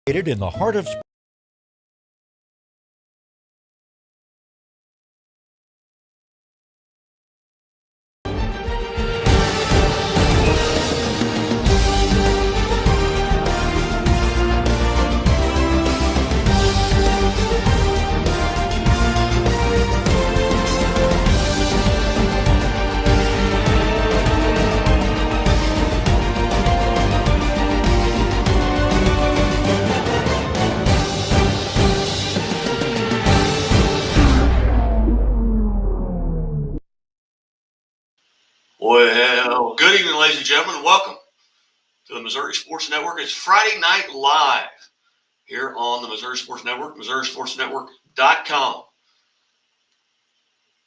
In the heart of Well, good evening, ladies and gentlemen. Welcome to the Missouri Sports Network. It's Friday Night Live here on the Missouri Sports Network, MissouriSportsNetwork.com,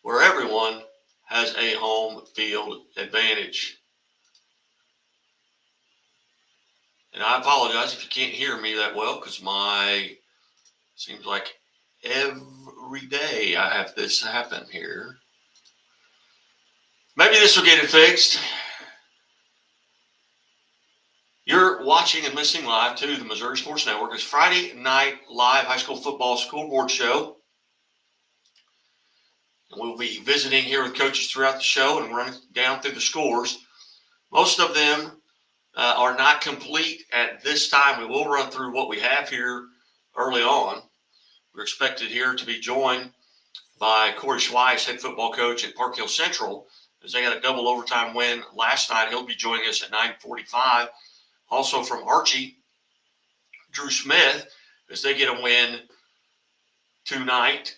where everyone has a home field advantage. And I apologize if you can't hear me that well, because seems like every day I have this happen here. Maybe this will get it fixed. You're watching and listening live to the Missouri Sports Network. It's Friday Night Live High School Football Scoreboard Show. And we'll be visiting here with coaches throughout the show and running down through the scores. Most of them are not complete at this time. We will run through what we have here early on. We're expected here to be joined by Corey Schweiss, head football coach at Park Hill Central, as they got a double overtime win last night. He'll be joining us at 9:45. Also from Archie, Drew Smith, as they get a win tonight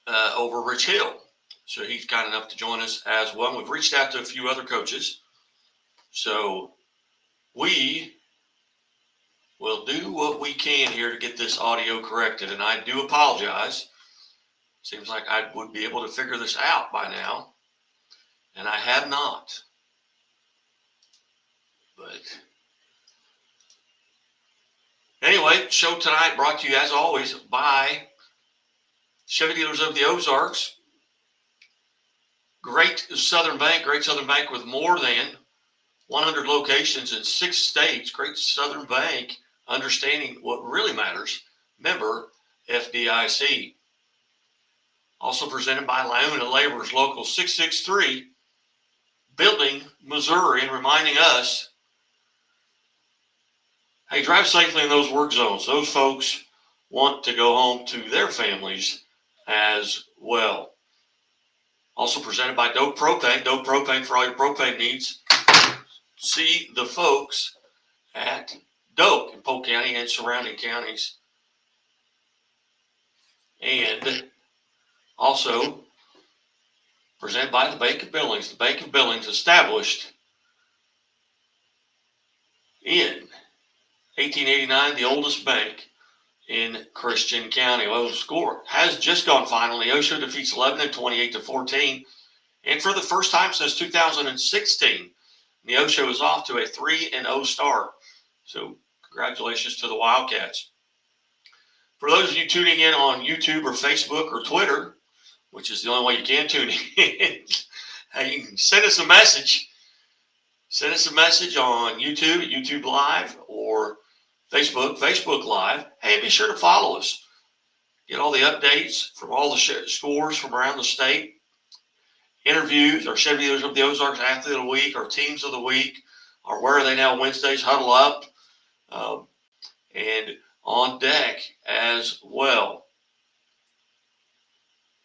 over Rich Hill. So he's kind enough to join us as well. We've reached out to a few other coaches. So we will do what we can here to get this audio corrected. And I do apologize. Seems like I would be able to figure this out by now. And I have not. But anyway, show tonight brought to you, as always, by Chevy Dealers of the Ozarks. Great Southern Bank with more than 100 locations in 6 states. Great Southern Bank, understanding what really matters. Member FDIC. Also presented by Lyuna Laborers Local 663, Building, Missouri, and reminding us, hey, drive safely in those work zones. Those folks want to go home to their families as well. Also presented by Doak Propane. Doak Propane for all your propane needs. See the folks at Doak in Polk County and surrounding counties. And also presented by the Bank of Billings. The Bank of Billings, established in 1889, the oldest bank in Christian County. Well, the score has just gone final. Neosho defeats Lebanon 28-14. And for the first time since 2016, Neosho is off to a 3-0 start. So congratulations to the Wildcats. For those of you tuning in on YouTube or Facebook or Twitter, which is the only way you can tune in, you can send us a message. Send us a message on YouTube at YouTube Live or Facebook Live. Hey, be sure to follow us. Get all the updates from all the scores from around the state. Interviews, our Chevy Dealers of the Ozarks Athlete of the Week, our Teams of the Week, our Where Are They Now Wednesdays, Huddle Up, and on deck as well.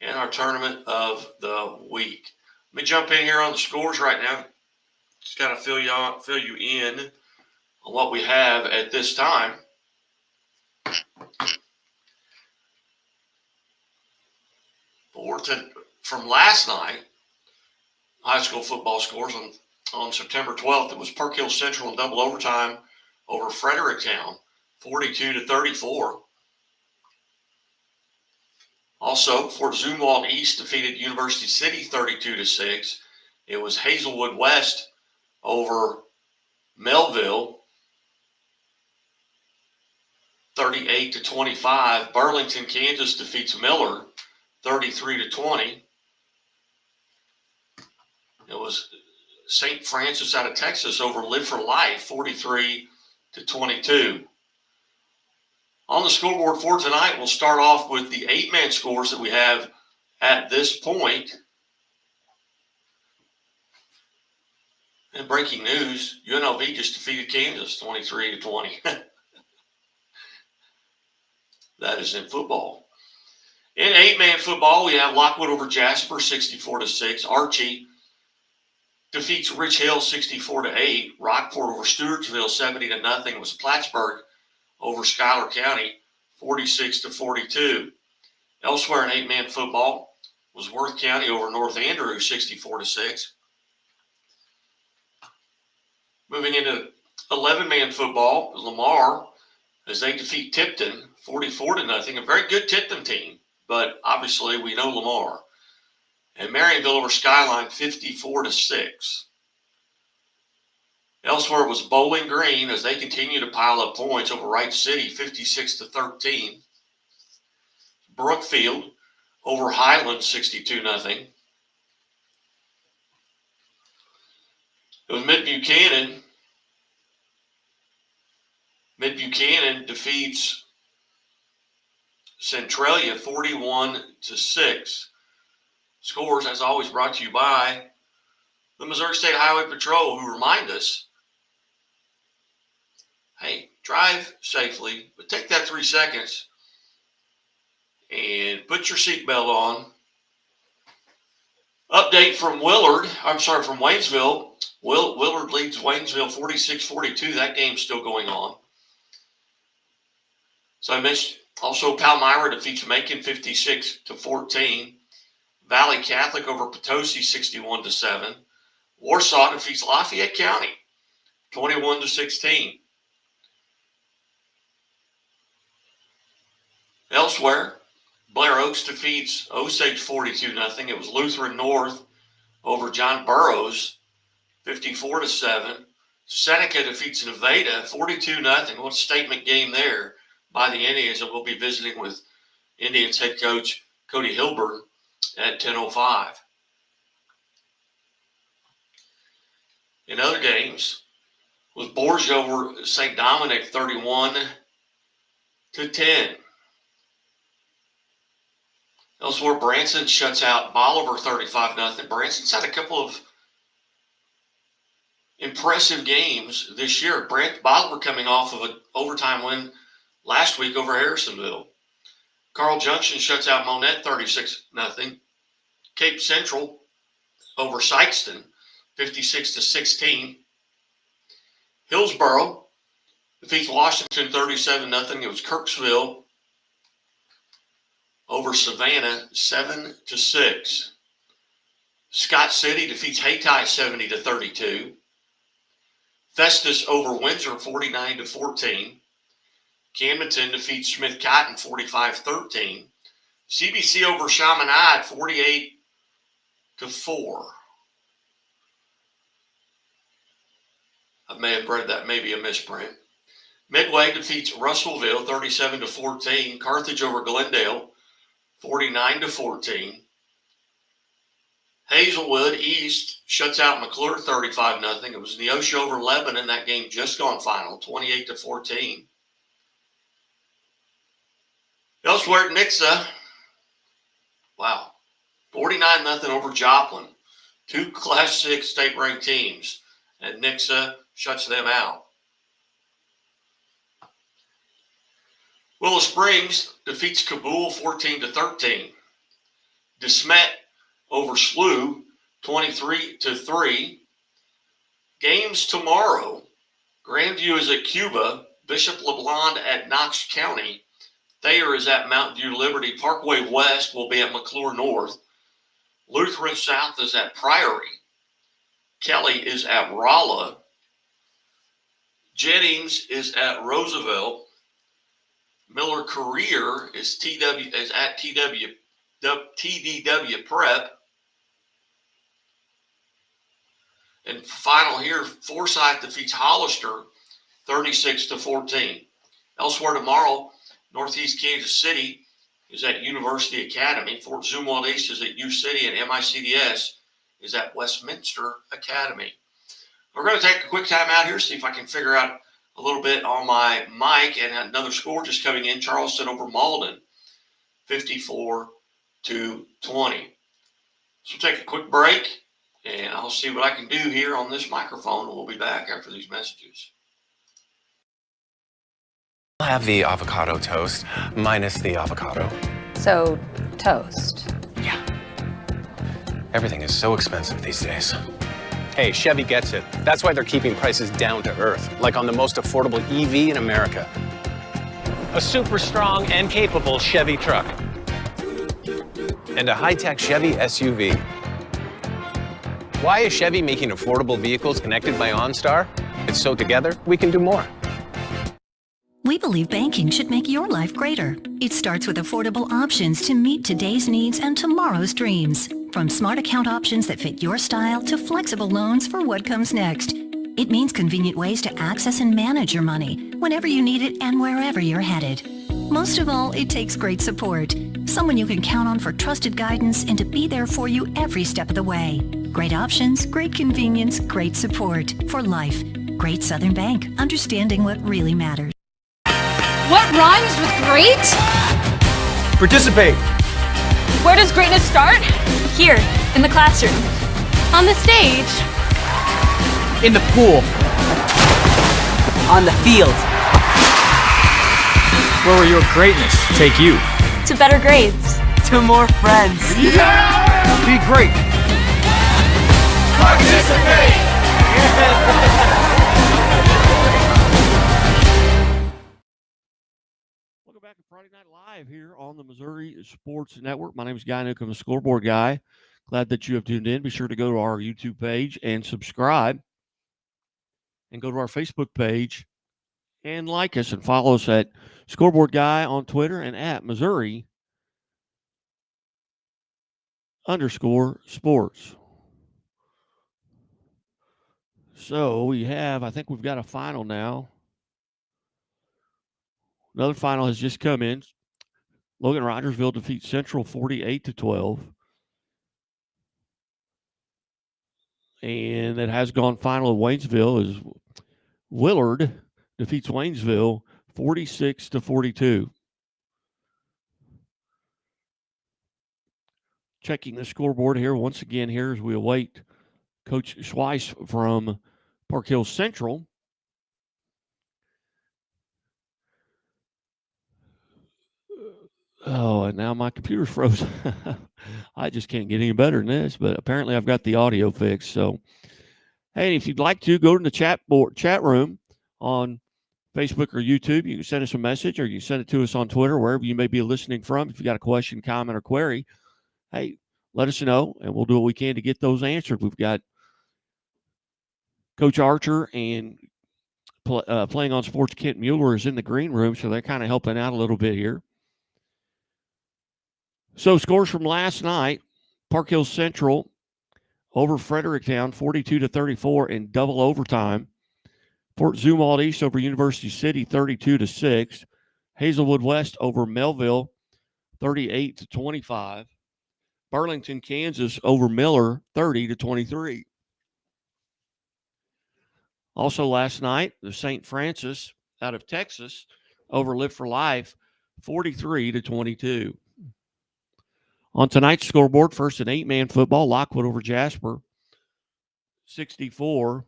And our Tournament of the Week. Let me jump in here on the scores right now. Just kind of fill you in on what we have at this time. From last night, high school football scores on September 12th, it was Park Hill Central in double overtime over Fredericktown, 42-34. Also, Fort Zumwalt East defeated University City 32-6. It was Hazelwood West over Melville, 38-25. Burlington, Kansas defeats Miller, 33-20. It was St. Francis out of Texas over Live for Life, 43-22. On the scoreboard for tonight, we'll start off with the 8-man scores that we have at this point. And breaking news, UNLV just defeated Kansas 23-20. That is in football. In 8-man football, we have Lockwood over Jasper 64-6. Archie defeats Rich Hill 64-8. Rockport over Stewartsville 70-0. It was Plattsburgh over Schuyler County 46-42. Elsewhere in 8-man football was Worth County over North Andrews 64-6. Moving into 11-man football, Lamar, as they defeat Tipton 44-0. A very good Tipton team, but obviously we know Lamar. And Marionville over Skyline 54-6. Elsewhere was Bowling Green as they continue to pile up points over Wright City 56-13. Brookfield over Highland 62-0. It was Mid-Buchanan. Mid-Buchanan defeats Centralia 41-6. Scores, as always, brought to you by the Missouri State Highway Patrol, who remind us, hey, drive safely, but take that 3 seconds and put your seatbelt on. Update from from Waynesville. Willard leads Waynesville 46-42. That game's still going on. So I mentioned also Palmyra defeats Macon 56-14. Valley Catholic over Potosi 61-7. Warsaw defeats Lafayette County 21-16. Elsewhere, Blair Oaks defeats Osage 42-0. It was Lutheran North over John Burroughs 54-7. Seneca defeats Nevada 42-0. What a statement game there by the Indians, and we'll be visiting with Indians head coach Cody Hilburn at 10:05. In other games, was Borgia over St. Dominic 31-10. Elsewhere, Branson shuts out Bolivar 35-0. Branson's had a couple of impressive games this year. Bolivar coming off of an overtime win last week over Harrisonville. Carl Junction shuts out Monette 36-0. Cape Central over Sykeston 56-16. Hillsboro defeats Washington 37-0. It was Kirksville over Savannah 7-6. Scott City defeats Hayti 70-32. Festus over Windsor 49-14. Camdenton defeats Smith Cotton 45-13. CBC over Chaminade 48-4. I may have read that, maybe a misprint. Midway defeats Russellville 37-14. Carthage over Glendale 49-14. Hazelwood East shuts out McClure 35-0. It was Neosho over Lebanon. That game just gone final, 28-14. Elsewhere at Nixa, 49-0 over Joplin. 2 Class 6 state-ranked teams, and Nixa shuts them out. Willow Springs defeats Kabul 14-13. DeSmet over Slough 23-3. Games tomorrow. Grandview is at Cuba. Bishop LeBlond at Knox County. Thayer is at Mountain View Liberty. Parkway West will be at McClure North. Lutheran South is at Priory. Kelly is at Rolla. Jennings is at Roosevelt. Miller Career is at TDW Prep. And final here, Forsyth defeats Hollister 36-14. Elsewhere tomorrow, Northeast Kansas City is at University Academy. Fort Zumwalt East is at U City, and MICDS is at Westminster Academy. We're going to take a quick time out here, see if I can figure out a little bit on my mic, and another score just coming in. Charleston over Malden, 54-20. So we'll take a quick break, and I'll see what I can do here on this microphone, and we'll be back after these messages. I'll have the avocado toast minus the avocado. So, toast. Yeah. Everything is so expensive these days. Hey, Chevy gets it. That's why they're keeping prices down to earth, like on the most affordable EV in America. A super strong and capable Chevy truck. And a high-tech Chevy SUV. Why is Chevy making affordable vehicles connected by OnStar? It's so together we can do more. We believe banking should make your life greater. It starts with affordable options to meet today's needs and tomorrow's dreams. From smart account options that fit your style to flexible loans for what comes next. It means convenient ways to access and manage your money whenever you need it and wherever you're headed. Most of all, it takes great support. Someone you can count on for trusted guidance and to be there for you every step of the way. Great options, great convenience, great support for life. Great Southern Bank, understanding what really matters. What rhymes with great? Participate. Where does greatness start? Here, in the classroom. On the stage. In the pool. On the field. Where will your greatness take you? To better grades. To more friends. Yeah! Be great. Participate! Welcome back to Friday Night Live here on the Missouri Sports Network. My name is Guy Newcomb, the Scoreboard Guy. Glad that you have tuned in. Be sure to go to our YouTube page and subscribe, and go to our Facebook page and like us and follow us at Scoreboard Guy on Twitter and at Missouri_sports. So I think we've got a final now. Another final has just come in. Logan Rogersville defeats Central 48-12. And that has gone final of Waynesville is Willard defeats Waynesville 46-42. Checking the scoreboard here once again here as we await Coach Schweiss from Park Hills Central. Oh, and now my computer's frozen. I just can't get any better than this, but apparently I've got the audio fixed. So, hey, if you'd like to, go to the chat room on Facebook or YouTube. You can send us a message, or you can send it to us on Twitter, wherever you may be listening from. If you got a question, comment, or query, hey, let us know, and we'll do what we can to get those answered. We've got Coach Archer and Playing on Sports Kent Mueller is in the green room, so they're kind of helping out a little bit here. So scores from last night: Park Hills Central over Fredericktown 42-34 in double overtime. Fort Zumwalt East over University City 32-6. Hazelwood West over Melville 38-25. Burlington, Kansas over Miller 30-23. Also last night, the St. Francis out of Texas over Live for Life 43-22. On tonight's scoreboard, first in 8-man football, Lockwood over Jasper 64-6.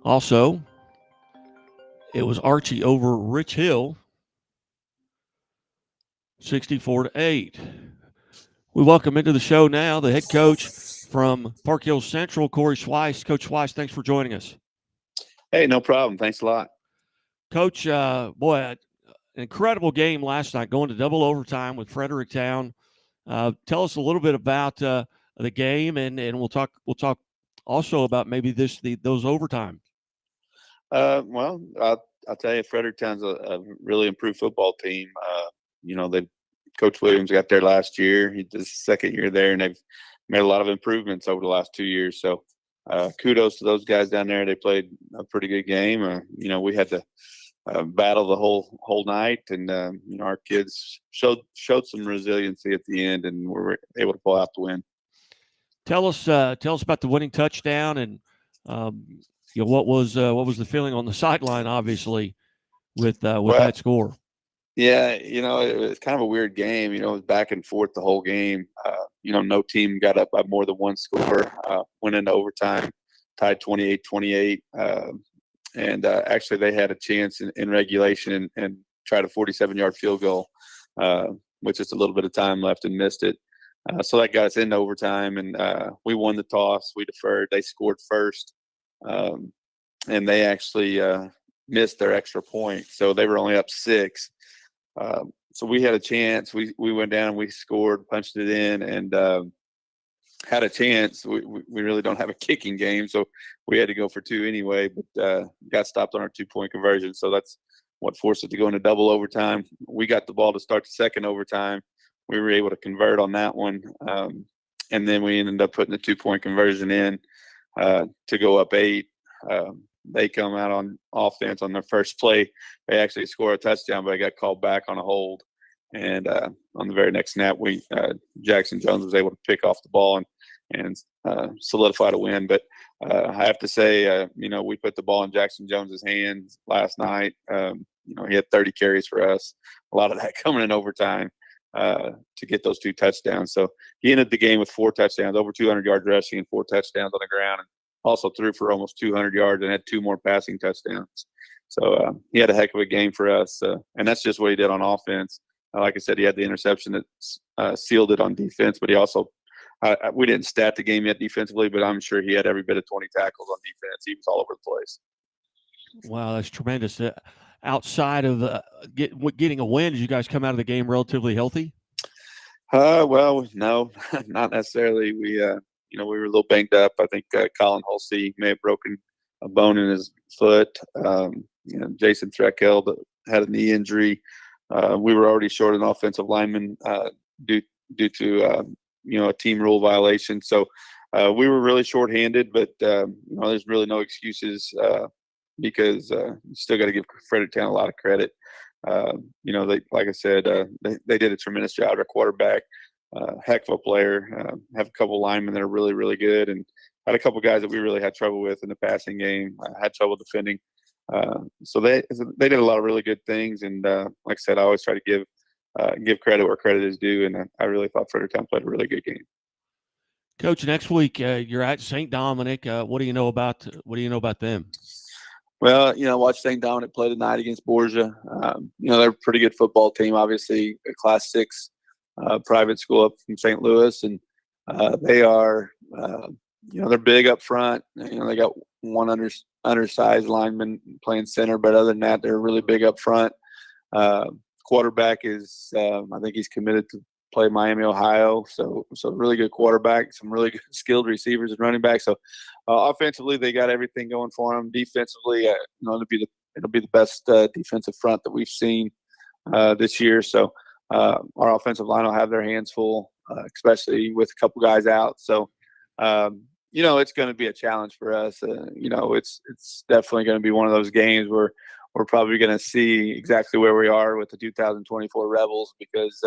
Also, it was Archie over Rich Hill 64-8. We welcome into the show now the head coach from Park Hills Central, Corey Schweiss. Coach Schweiss, thanks for joining us. Hey, no problem. Thanks a lot. Coach, an incredible game last night, going to double overtime with Fredericktown. Tell us a little bit about the game, and we'll talk also about maybe those overtime. Well, I'll tell you, Fredericktown's a really improved football team. Coach Williams got there last year. He did his second year there, and they've made a lot of improvements over the last 2 years. So kudos to those guys down there. They played a pretty good game. We had to battle the whole night, and our kids showed some resiliency at the end, and we were able to pull out the win. Tell us about the winning touchdown, and what was the feeling on the sideline, obviously, with that score. Yeah, it was kind of a weird game. It was back and forth the whole game. No team got up by more than one score. Went into overtime, tied 28-28. And actually, they had a chance in regulation and tried a 47-yard field goal with just a little bit of time left and missed it. So that got us into overtime, and we won the toss. We deferred. They scored first, and they actually missed their extra point. So they were only up 6. So we had a chance. We went down and we scored, punched it in, and had a chance. We really don't have a kicking game, so we had to go for 2 anyway, but got stopped on our 2-point conversion. So that's what forced it to go into double overtime. We got the ball to start the second overtime. We were able to convert on that one, and then we ended up putting the 2-point conversion in to go up 8. They come out on offense on their first play. They actually score a touchdown, but I got called back on a hold. And on the very next snap, Jackson Jones was able to pick off the ball and solidified a win. But I have to say, we put the ball in Jackson Jones's hands last night. He had 30 carries for us, a lot of that coming in overtime to get those 2 touchdowns. So he ended the game with 4 touchdowns, over 200 yards rushing and 4 touchdowns on the ground, and also threw for almost 200 yards and had 2 more passing touchdowns. So he had a heck of a game for us, and that's just what he did on offense. Like I said, he had the interception that sealed it on defense, but he also we didn't stat the game yet defensively, but I'm sure he had every bit of 20 tackles on defense. He was all over the place. Wow, that's tremendous. Outside of getting a win, did you guys come out of the game relatively healthy? Well, no, not necessarily. We were a little banged up. I think Colin Hulsey may have broken a bone in his foot. Jason Threckeld had a knee injury. We were already short an offensive lineman due to a team rule violation. So we were really shorthanded, but there's really no excuses because you still got to give Fredericktown a lot of credit. They, like I said, they did a tremendous job. Our quarterback, heck of a player. Have a couple linemen that are really, really good, and had a couple guys that we really had trouble with in the passing game. Had trouble defending. So they did a lot of really good things, and like I said, I always try to give credit where credit is due, and I really thought Fredericktown played a really good game. Coach, next week you're at St. Dominic. What do you know about them? Well, watch St. Dominic play tonight against Borgia. They're a pretty good football team. Obviously, a Class 6 private school up from St. Louis, and they are they're big up front. They got one undersized lineman playing center, but other than that, they're really big up front. Quarterback is, I think he's committed to play Miami, Ohio. So really good quarterback, some really good skilled receivers and running backs. So offensively, they got everything going for them. Defensively, it'll be the best defensive front that we've seen this year. So our offensive line will have their hands full, especially with a couple guys out. So it's going to be a challenge for us. It's definitely going to be one of those games where we're probably going to see exactly where we are with the 2024 Rebels because,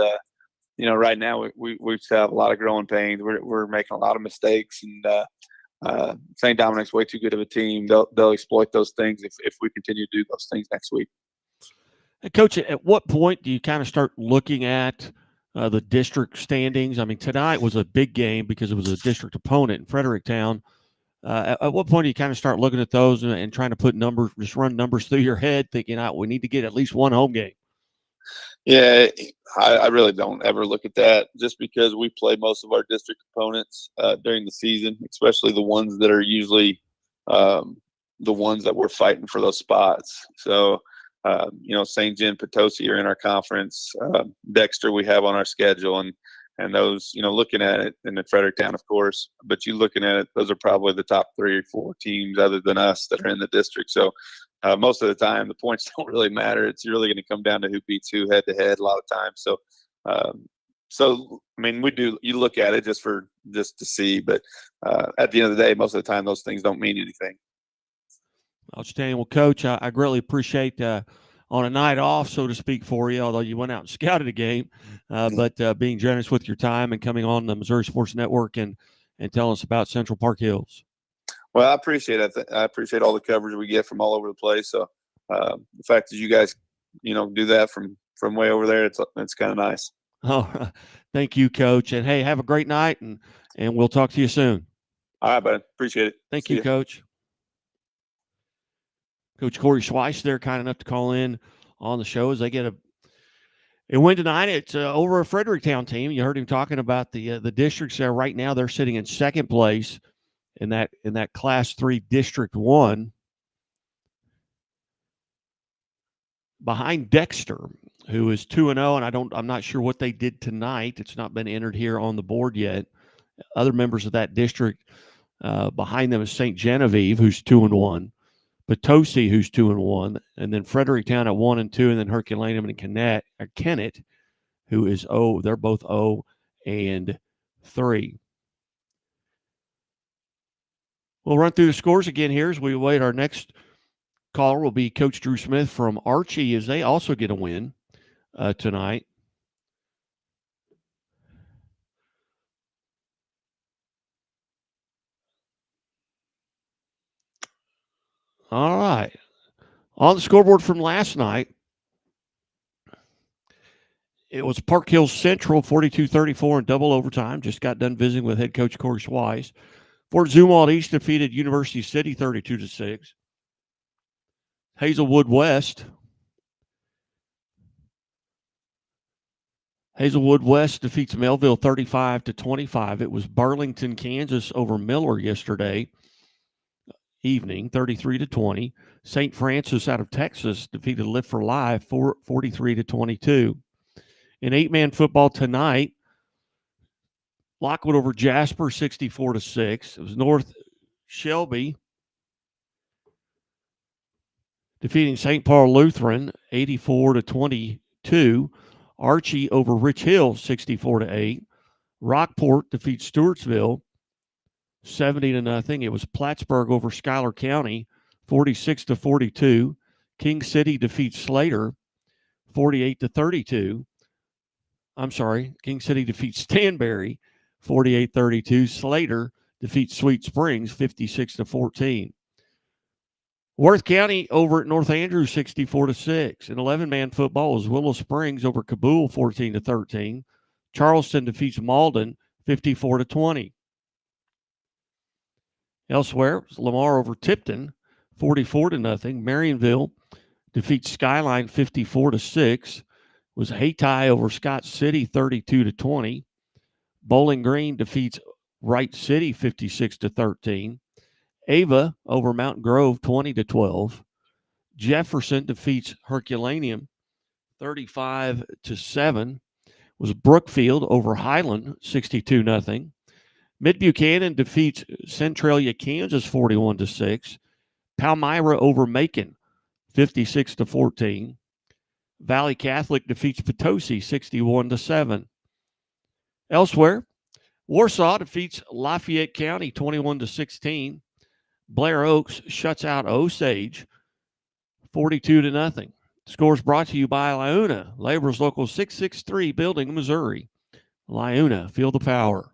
right now we still have a lot of growing pains. We're making a lot of mistakes, and St. Dominic's way too good of a team. They'll exploit those things if we continue to do those things next week. Hey, Coach, at what point do you kind of start looking at the district standings? I mean, tonight was a big game because it was a district opponent in Fredericktown. At what point do you kind of start looking at those and trying to put numbers, just run numbers through your head, thinking, we need to get at least one home game? Yeah, I really don't ever look at that just because we play most of our district opponents during the season, especially the ones that are usually the ones that we're fighting for those spots. So, St. John, Potosi are in our conference. Dexter we have on our schedule, and those, looking at it, and then Fredericktown, of course, but you looking at it, those are probably the top 3 or 4 teams other than us that are in the district. So most of the time, the points don't really matter. It's really going to come down to who beats who head to head a lot of times. So, I mean, you look at it just to see, but at the end of the day, most of the time, those things don't mean anything. Outstanding. Well, Coach, I greatly appreciate on a night off, so to speak, for you, although you went out and scouted a game, but being generous with your time and coming on the Missouri Sports Network and and telling us about Central Park Hills. Well, I appreciate it. I appreciate all the coverage we get from all over the place. So the fact that you guys, do that from way over there, it's kind of nice. Oh, thank you, Coach. And hey, have a great night, and we'll talk to you soon. All right, bud. Appreciate it. Thank See you, ya. Coach. Coach Corey Schweiss there, kind enough to call in on the show as they get a win tonight. It's over a Fredericktown team. You heard him talking about the districts there. Right now, they're sitting in second place in that Class 3 District 1, behind Dexter, who is 2-0, and I'm not sure what they did tonight. It's not been entered here on the board yet. Other members of that district behind them is St. Genevieve, who's 2-1. Potosi, who's 2-1, and then Fredericktown at 1-2, and then Herculaneum and Kennett, who is they're both 0-3. We'll run through the scores again here as we wait. Our next caller will be Coach Drew Smith from Archie, as they also get a win tonight. All right. On the scoreboard from last night, it was Park Hills Central 42-34 in double overtime. Just got done visiting with head coach Corey Schweiss. Fort Zumwalt East defeated University City 32-6. Hazelwood West defeats Melville 35-25. It was Burlington, Kansas over Miller yesterday evening, 33-20. St. Francis out of Texas defeated Lift for Life 43-22. In 8-man football tonight, Lockwood over Jasper 64-6. It was North Shelby defeating St. Paul Lutheran 84-22. Archie over Rich Hill 64-8. Rockport defeats Stewartsville 70-0. It was Plattsburgh over Schuyler County 46-42. King City defeats Slater 48-32. I'm sorry, King City defeats Stanberry 48-32. Slater defeats Sweet Springs 56-14. Worth County over at North Andrews 64-6. In 11-man football was Willow Springs over Cabool 14-13. Charleston defeats Malden 54-20. Elsewhere, it was Lamar over Tipton 44-0. Marionville defeats Skyline 54-6. Was Hayti over Scott City 32-20. Bowling Green defeats Wright City 56-13. Ava over Mountain Grove 20-12. Jefferson defeats Herculaneum 35-7. Was Brookfield over Highland 62-0. Mid Buchanan defeats Centralia, Kansas 41-6. Palmyra over Macon 56-14. Valley Catholic defeats Potosi 61-7. Elsewhere, Warsaw defeats Lafayette County 21-16. Blair Oaks shuts out Osage 42-0. Scores brought to you by Liuna, Labor's Local 663 Building, Missouri. Liuna, feel the power.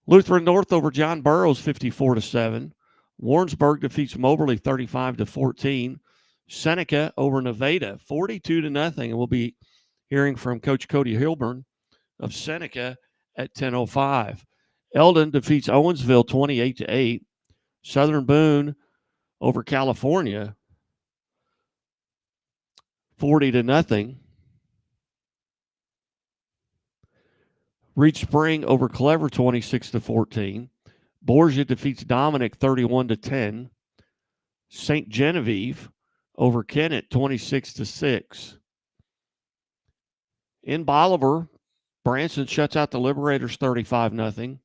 Lutheran North over John Burroughs 54-7. Warrensburg defeats Moberly 35-14. Seneca over Nevada 42-0. And we'll be hearing from Coach Cody Hilburn of Seneca at 10:05. Eldon defeats Owensville 28-8. Southern Boone over California 40-0. Reed Spring over Clever 26-14. Borgia defeats Dominic 31-10. St. Genevieve over Kennett 26-6. In Bolivar, Branson shuts out the Liberators 35-0.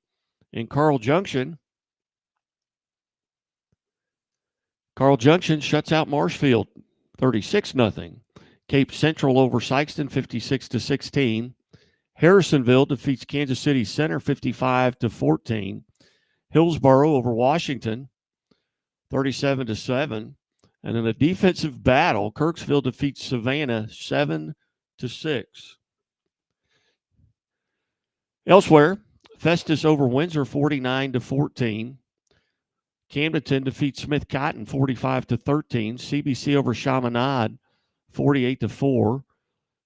In Carl Junction shuts out Marshfield 36-0. Cape Central over Sykeston 56-16. Harrisonville defeats Kansas City Center 55-14. Hillsboro over Washington 37-7. And in a defensive battle, Kirksville defeats Savannah 7-6. Elsewhere, Festus over Windsor 49-14. Camdenton defeats Smith Cotton 45-13. CBC over Chaminade 48-4.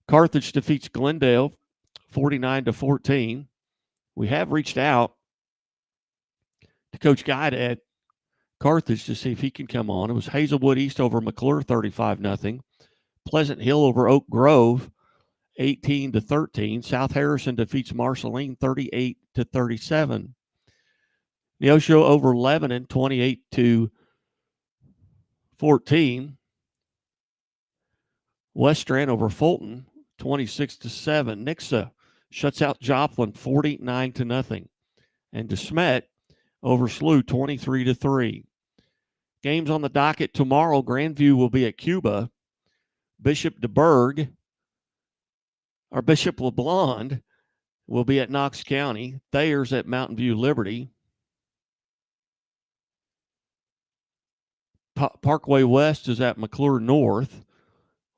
Carthage defeats Glendale 49-14. We have reached out to Coach Guide at Carthage to see if he can come on. It was Hazelwood East over McClure 35-0. Pleasant Hill over Oak Grove 18-13. South Harrison defeats Marceline 38-37. Neosho over Lebanon 28-14. West Strand over Fulton 26-7. Nixa shuts out Joplin 49-0. And DeSmet over SLU 23-3. Games on the docket tomorrow. Grandview will be at Cuba. Bishop LeBlond will be at Knox County. Thayer's at Mountain View Liberty. Parkway West is at McClure North.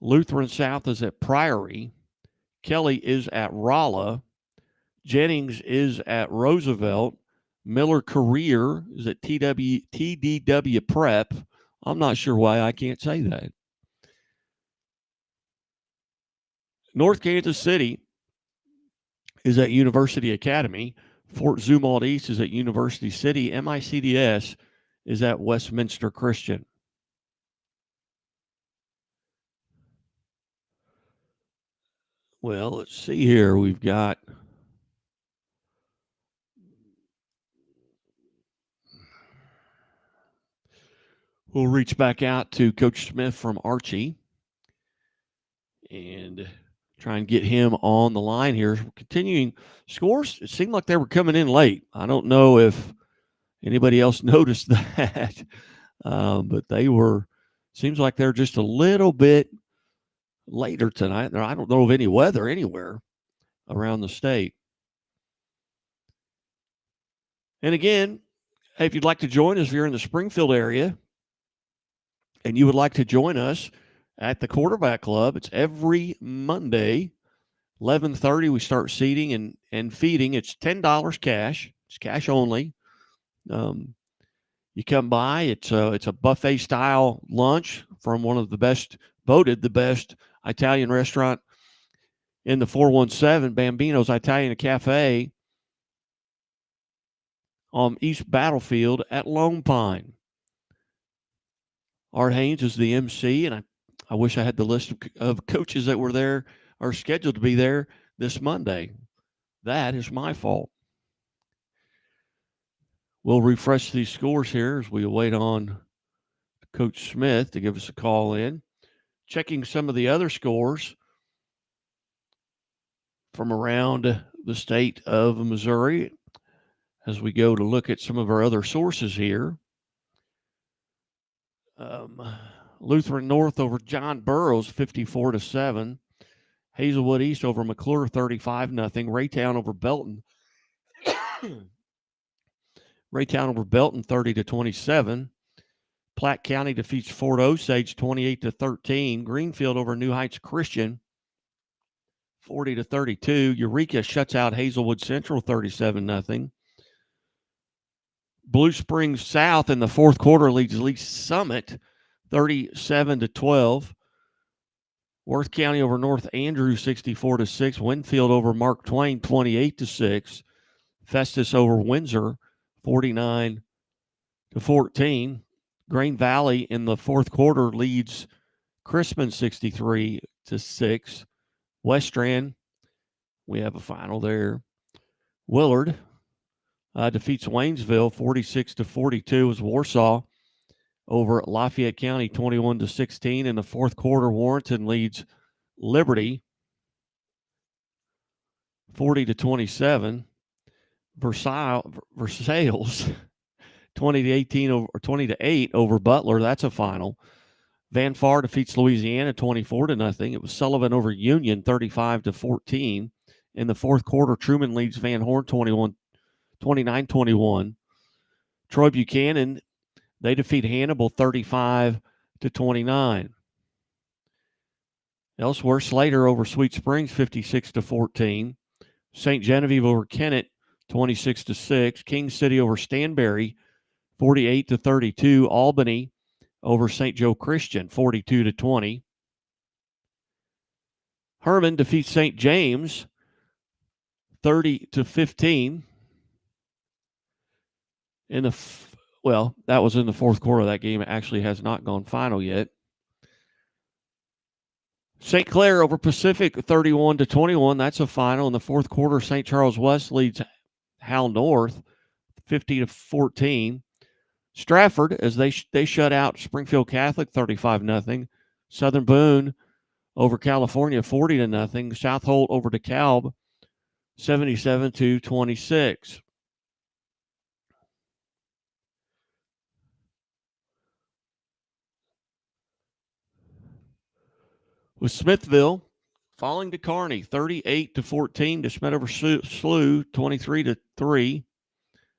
Lutheran South is at Priory. Kelly is at Rolla. Jennings is at Roosevelt. Miller Career is at TDW Prep. I'm not sure why I can't say that. North Kansas City is at University Academy. Fort Zumwalt East is at University City. MICDS is at Westminster Christian. Well, let's see here. We'll reach back out to Coach Smith from Archie and try and get him on the line here. Continuing scores, it seemed like they were coming in late. I don't know if anybody else noticed that, but seems like they're just a little bit later tonight. I don't know of any weather anywhere around the state. And again, hey, if you'd like to join us, if you're in the Springfield area and you would like to join us at the Quarterback Club, it's every Monday, 11:30. We start seating and feeding. It's $10 cash. It's cash only. You come by. It's a buffet style lunch from one of the best, voted the best Italian restaurant in the 417, Bambino's Italian Cafe on East Battlefield at Lone Pine. Art Haynes is the MC, and I wish I had the list of coaches that were there or scheduled to be there this Monday. That is my fault. We'll refresh these scores here as we wait on Coach Smith to give us a call in. Checking some of the other scores from around the state of Missouri as we go to look at some of our other sources here. Lutheran North over John Burroughs 54-7. Hazelwood East over McClure 35-0. Raytown over Belton. Raytown over Belton 30-27. Platte County defeats Fort Osage 28-13. Greenfield over New Heights Christian 40-32. Eureka shuts out Hazelwood Central 37-0. Blue Springs South in the fourth quarter leads Lee Summit 37-12. Worth County over North Andrews 64-6. Winfield over Mark Twain 28-6. Festus over Windsor 49-14. Grain Valley in the fourth quarter leads Crispin 63-6. West Strand, we have a final there. Willard defeats Waynesville 46-42 as Warsaw over Lafayette County 21-16. In the fourth quarter, Warrenton leads Liberty 40-27. Versailles 20-18 or 20-8 over Butler. That's a final. Van Far defeats Louisiana 24-0. It was Sullivan over Union 35-14. In the fourth quarter, Truman leads Van Horn 29-21. Troy Buchanan, they defeat Hannibal 35-29. Elsewhere, Slater over Sweet Springs 56-14. St. Genevieve over Kennett 26-6. King City over Stanberry, 48-32. Albany over St. Joe Christian, 42-20. Herman defeats St. James, 30-15. That was in the fourth quarter. That game actually has not gone final yet. St. Clair over Pacific, 31-21. That's a final. In the fourth quarter, St. Charles West leads Hal North, 50-14. Stratford, as they shut out Springfield Catholic, 35-0. Southern Boone over California, 40-0. South Holt over DeKalb, 77-26. With Smithville falling to Kearney, 38-14. DeSmet over Slough, 23-3.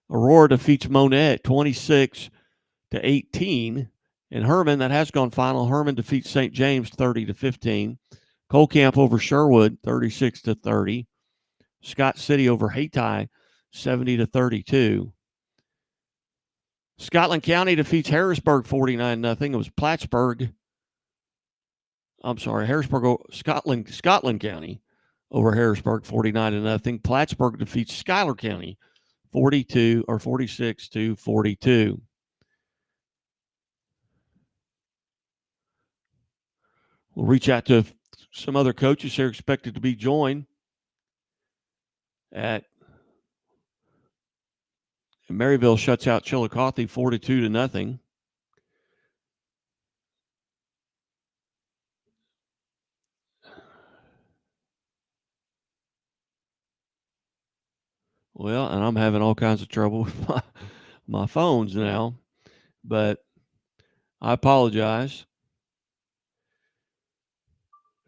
Aurora defeats Monette, 26-18. And Herman, that has gone final. Herman defeats St. James, 30-15. Colcamp over Sherwood, 36-30. Scott City over Hayti, 70-32. Scotland County defeats Harrisburg, 49-0. It was Scotland County over Harrisburg, 49-0. Plattsburgh defeats Schuyler County, 46-42. We'll reach out to some other coaches who are expected to be joined at Maryville shuts out Chillicothe 42-0. Well, and I'm having all kinds of trouble with my phones now, but I apologize.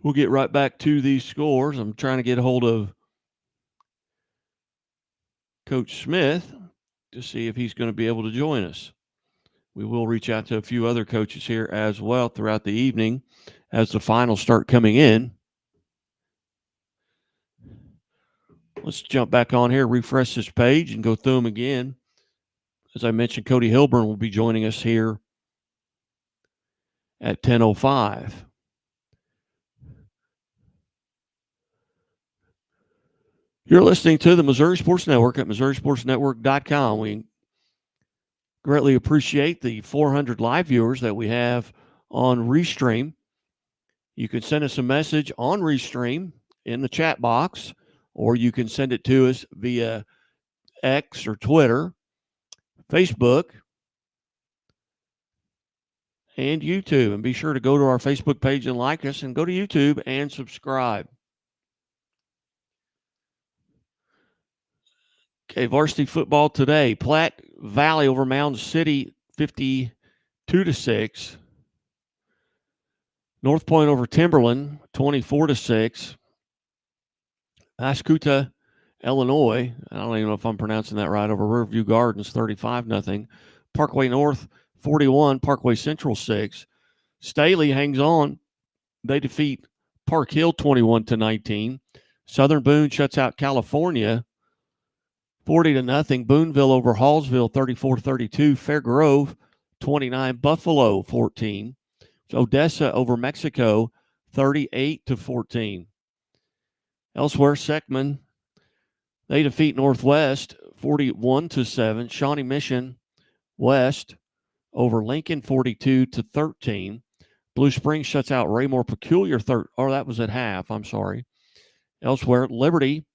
We'll get right back to these scores. I'm trying to get a hold of Coach Smith to see if he's going to be able to join us. We will reach out to a few other coaches here as well throughout the evening as the finals start coming in. Let's jump back on here, refresh this page, and go through them again. As I mentioned, Cody Hilburn will be joining us here at 10:05. You're listening to the Missouri Sports Network at MissouriSportsNetwork.com. We greatly appreciate the 400 live viewers that we have on Restream. You can send us a message on Restream in the chat box, or you can send it to us via X or Twitter, Facebook, and YouTube. And be sure to go to our Facebook page and like us, and go to YouTube and subscribe. Okay, varsity football today. Platte Valley over Mound City, 52-6. North Point over Timberland, 24-6. Ascuta, Illinois, I don't even know if I'm pronouncing that right, over Riverview Gardens, 35-0. Parkway North, 41. Parkway Central, 6. Staley hangs on. They defeat Park Hill, 21-19. Southern Boone shuts out California, 40-0. Booneville over Hallsville, 34-32. Fair Grove, 29. Buffalo, 14. Odessa over Mexico, 38-14. Elsewhere, Seckman, they defeat Northwest, 41-7. Shawnee Mission West over Lincoln, 42-13. Blue Springs shuts out Raymore Peculiar, that was at half, I'm sorry. Elsewhere, Liberty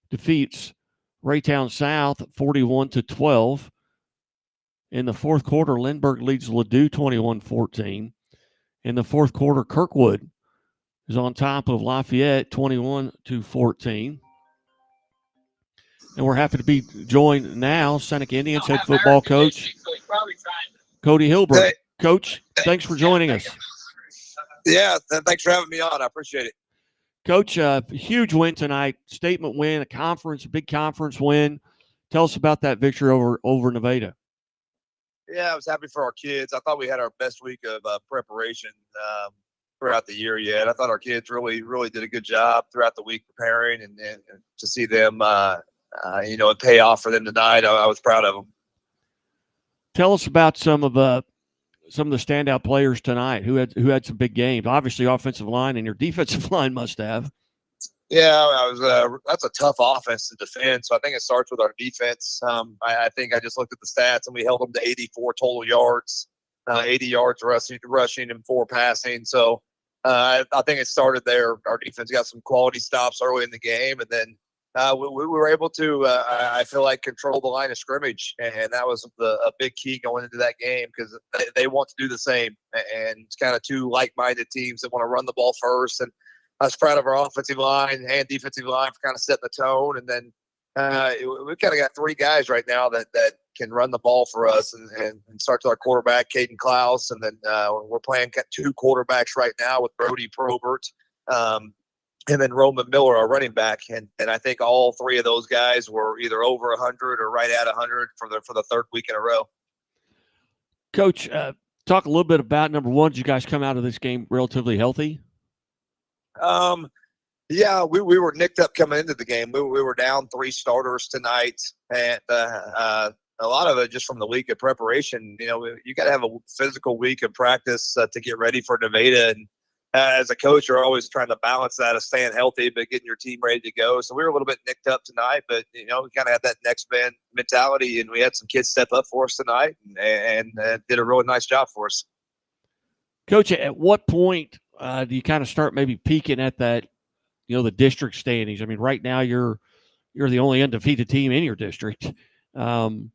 defeats Raytown South, 41-12. In the fourth quarter, Lindbergh leads Ladue, 21-14. In the fourth quarter, Kirkwood is on top of Lafayette, 21-14. And we're happy to be joined now, Seneca Indians head football coach, Cody Hilburn. Hey. Coach, thanks for joining us. Yeah, thanks for having me on. I appreciate it. Coach, huge win tonight, statement win, a big conference win. Tell us about that victory over Nevada. Yeah, I was happy for our kids. I thought we had our best week of preparation throughout the year yet. I thought our kids really did a good job throughout the week preparing, and to see them it pay off for them tonight. I was proud of them. Tell us about some of the standout players tonight who had some big games. Obviously, offensive line and your defensive line must have. Yeah, that's a tough offense to defend. So I think it starts with our defense. I think I just looked at the stats and we held them to 84 total yards, 80 yards rushing and 4 passing. So I think it started there. Our defense got some quality stops early in the game, and then we were able to, I feel like, control the line of scrimmage, and that was a big key going into that game because they want to do the same. And it's kind of two like-minded teams that want to run the ball first. And I was proud of our offensive line and defensive line for kind of setting the tone. And then we've kind of got 3 guys right now that can run the ball for us, and starts with our quarterback, Caden Klaus. And then we're playing 2 quarterbacks right now with Brody Probert. And then Roman Miller, our running back, and I think all 3 of those guys were either over 100 or right at 100 for the 3rd week in a row. Coach, talk a little bit about, number one, did you guys come out of this game relatively healthy? Yeah, we were nicked up coming into the game. We were down 3 starters tonight, and a lot of it just from the week of preparation. You got to have a physical week of practice to get ready for Nevada, and as a coach, you're always trying to balance that of staying healthy but getting your team ready to go. So we were a little bit nicked up tonight, but we kind of had that next man mentality, and we had some kids step up for us tonight and did a really nice job for us. Coach, at what point do you kind of start maybe peaking at that, the district standings? I mean, right now you're the only undefeated team in your district. Do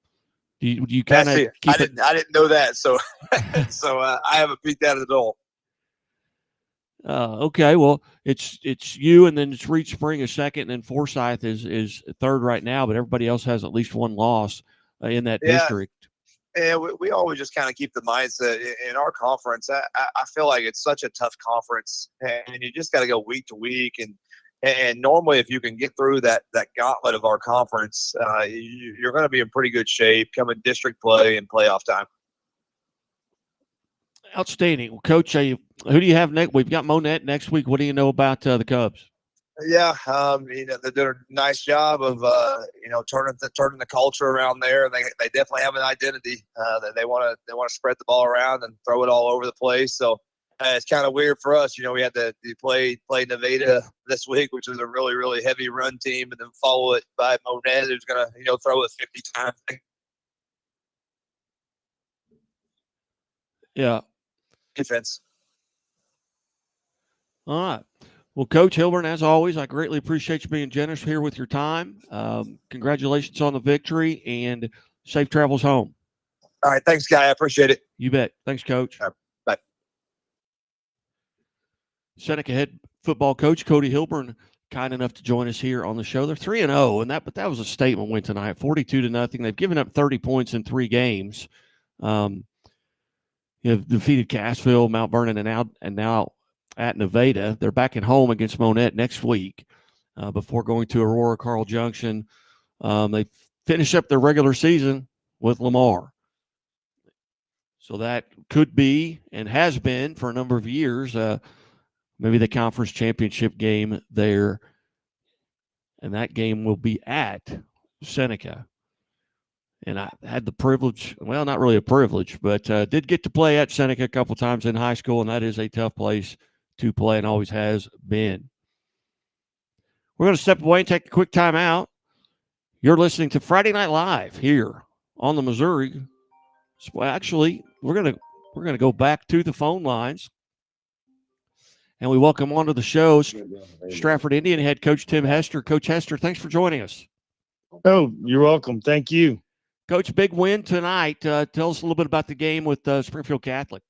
you kind of keep it? I didn't know that, so I haven't peaked that at all. Okay, well, it's you, and then it's Reed Spring is second, and then Forsyth is third right now, but everybody else has at least 1 loss in that district. And we always just kind of keep the mindset in our conference. I feel like it's such a tough conference, and you just got to go week to week. And normally, if you can get through that gauntlet of our conference, you're going to be in pretty good shape coming district play and playoff time. Outstanding. Well, Coach, who do you have next? We've got Monette next week. What do you know about the Cubs? Yeah, they did a nice job of turning the culture around there. They definitely have an identity that they want to spread the ball around and throw it all over the place. So it's kind of weird for us. We had to play Nevada this week, which is a really, really heavy run team, and then follow it by Monette, who's going to throw it 50 times. Yeah. Defense. All right. Well, Coach Hilburn, as always, I greatly appreciate you being generous here with your time. Congratulations on the victory, and safe travels home. All right. Thanks, Guy. I appreciate it. You bet. Thanks, Coach. All right. Bye. Seneca head football coach Cody Hilburn, kind enough to join us here on the show. They're 3-0, but that was a statement win tonight, 42-0. They've given up 30 points in 3 games. Have defeated Cassville, Mount Vernon, and now at Nevada. They're back at home against Monette next week before going to Aurora Carl Junction. They finish up their regular season with Lamar. So that could be, and has been for a number of years, maybe the conference championship game there. And that game will be at Seneca. And I had the privilege, well, not really a privilege, but did get to play at Seneca a couple times in high school, and that is a tough place to play and always has been. We're going to step away and take a quick time out. You're listening to Friday Night Live here on the Missouri. Well, actually, we're going to go back to the phone lines, and we welcome onto the show Stratford Indian head coach Tim Hester. Coach Hester, thanks for joining us. Oh, you're welcome. Thank you. Coach, big win tonight. Tell us a little bit about the game with Springfield Catholic.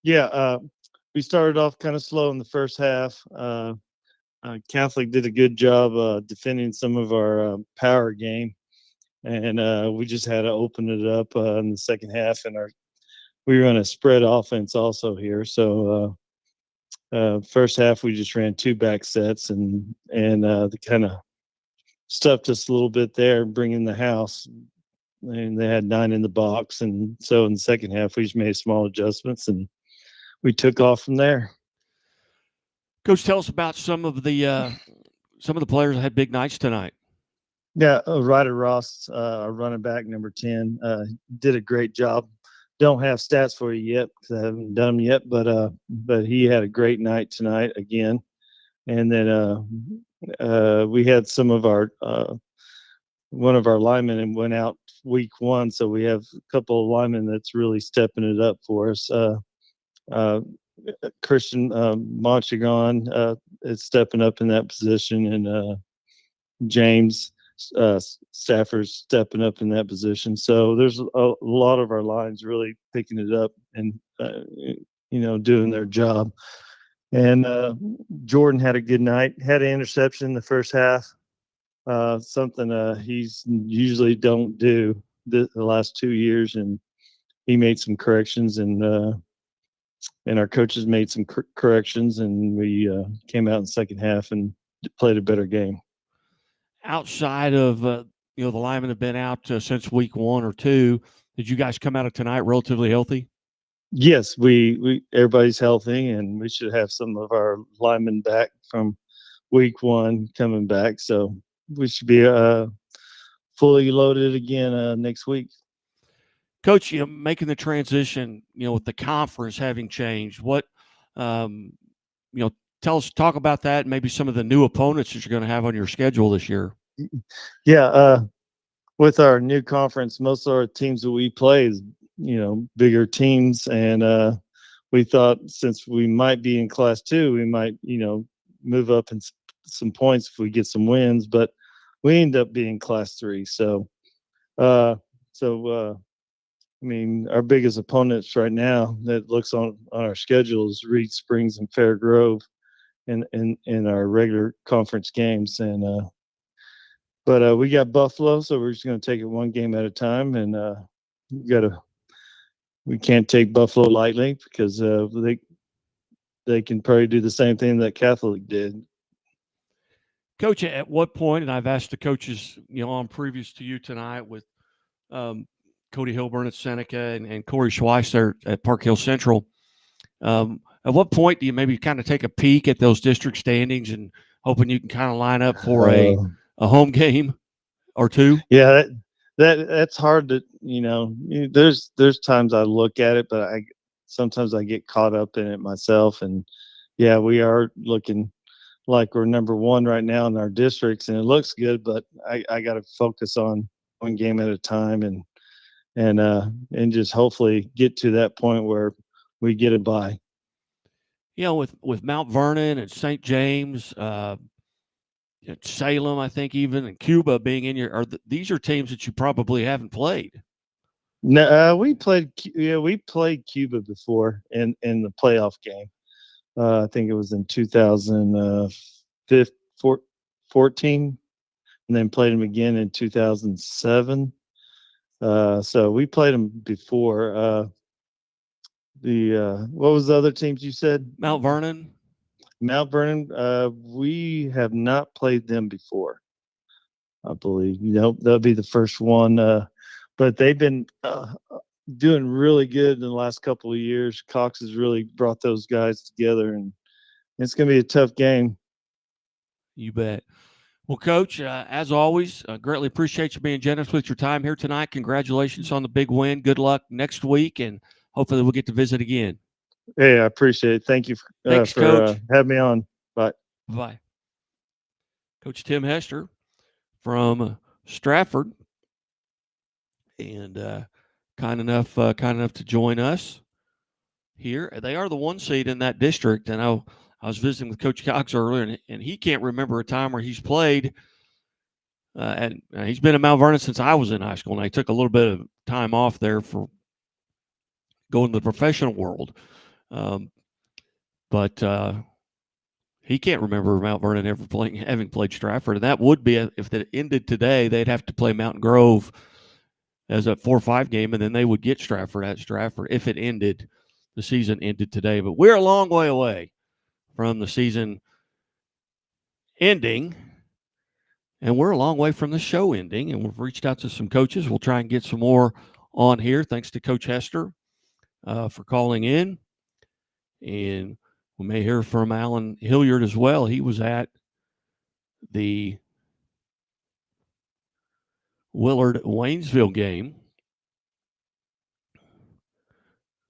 Yeah, we started off kind of slow in the first half. Catholic did a good job defending some of our power game, and we just had to open it up in the second half. And we run a spread offense also here. So first half we just ran 2 back sets, and they kind of stuffed us a little bit there, bringing the house. And they had 9 in the box, and so in the second half we just made small adjustments and we took off from there. Coach, tell us about some of the players that had big nights tonight. Yeah, Ryder Ross, our running back, number 10, did a great job. Don't have stats for you yet because I haven't done them yet, but he had a great night tonight again. And then we had some of our one of our linemen and went out week 1, so we have a couple of linemen that's really stepping it up for us. Christian Monchagon is stepping up in that position, and James Stafford's stepping up in that position. So there's a lot of our lines really picking it up and doing their job. And Jordan had a good night. Had an interception in the first half. Something he's usually don't do the last 2 years, and he made some corrections, and our coaches made some corrections, and we came out in the second half and played a better game. Outside of the linemen have been out since week 1 or 2, did you guys come out of tonight relatively healthy? Yes, we everybody's healthy, and we should have some of our linemen back from week 1 coming back, so we should be fully loaded again next week. Coach, making the transition, with the conference having changed, what, talk about that, and maybe some of the new opponents that you're going to have on your schedule this year. Yeah, with our new conference, most of our teams that we play is, bigger teams, and we thought since we might be in Class 2, we might, move up in some points if we get some wins, but we end up being Class 3. So, I mean, our biggest opponents right now that looks on our schedule is Reed Springs and Fair Grove in our regular conference games. But we got Buffalo, so we're just going to take it one game at a time. And we can't take Buffalo lightly because they can probably do the same thing that Catholic did. Coach, at what point, and I've asked the coaches, on previous to you tonight with Cody Hilburn at Seneca and Corey Schweitzer at Park Hill Central. At what point do you maybe kind of take a peek at those district standings and hoping you can kind of line up for a home game or two? Yeah, that's hard to, there's times I look at it, but sometimes I get caught up in it myself. And yeah, we are looking like we're number 1 right now in our districts, and it looks good, but I got to focus on one game at a time and just hopefully get to that point where we get it by. With Mount Vernon and St. James, Salem, I think even, and Cuba being in these are teams that you probably haven't played. No, we played Cuba before in the playoff game. I think it was in 2014, and then played them again in 2007. So we played them before. What was the other teams you said? Mount Vernon. We have not played them before, I believe. That'll be the first one. But they've been doing really good in the last couple of years. Cox has really brought those guys together, and it's going to be a tough game. You bet. Well, Coach, as always, greatly appreciate you being generous with your time here tonight. Congratulations on the big win. Good luck next week, and hopefully we'll get to visit again. Hey, I appreciate it. Thank you Thanks, for Coach. having me on. Bye. Bye. Coach Tim Hester from Stratford, and kind enough to join us here. They are the 1 seed in that district, and I was visiting with Coach Cox earlier, and he can't remember a time where he's played. And he's been at Mount Vernon since I was in high school, and I took a little bit of time off there for going to the professional world. But he can't remember Mount Vernon ever having played Stratford, and that would be if it ended today, they'd have to play Mountain Grove as a 4-5 game, and then they would get Stratford at Stratford if it ended. The season ended today, but we're a long way away from the season ending, and we're a long way from the show ending, and we've reached out to some coaches. We'll try and get some more on here. Thanks to Coach Hester for calling in, and we may hear from Alan Hilliard as well. He was at the Willard-Waynesville game.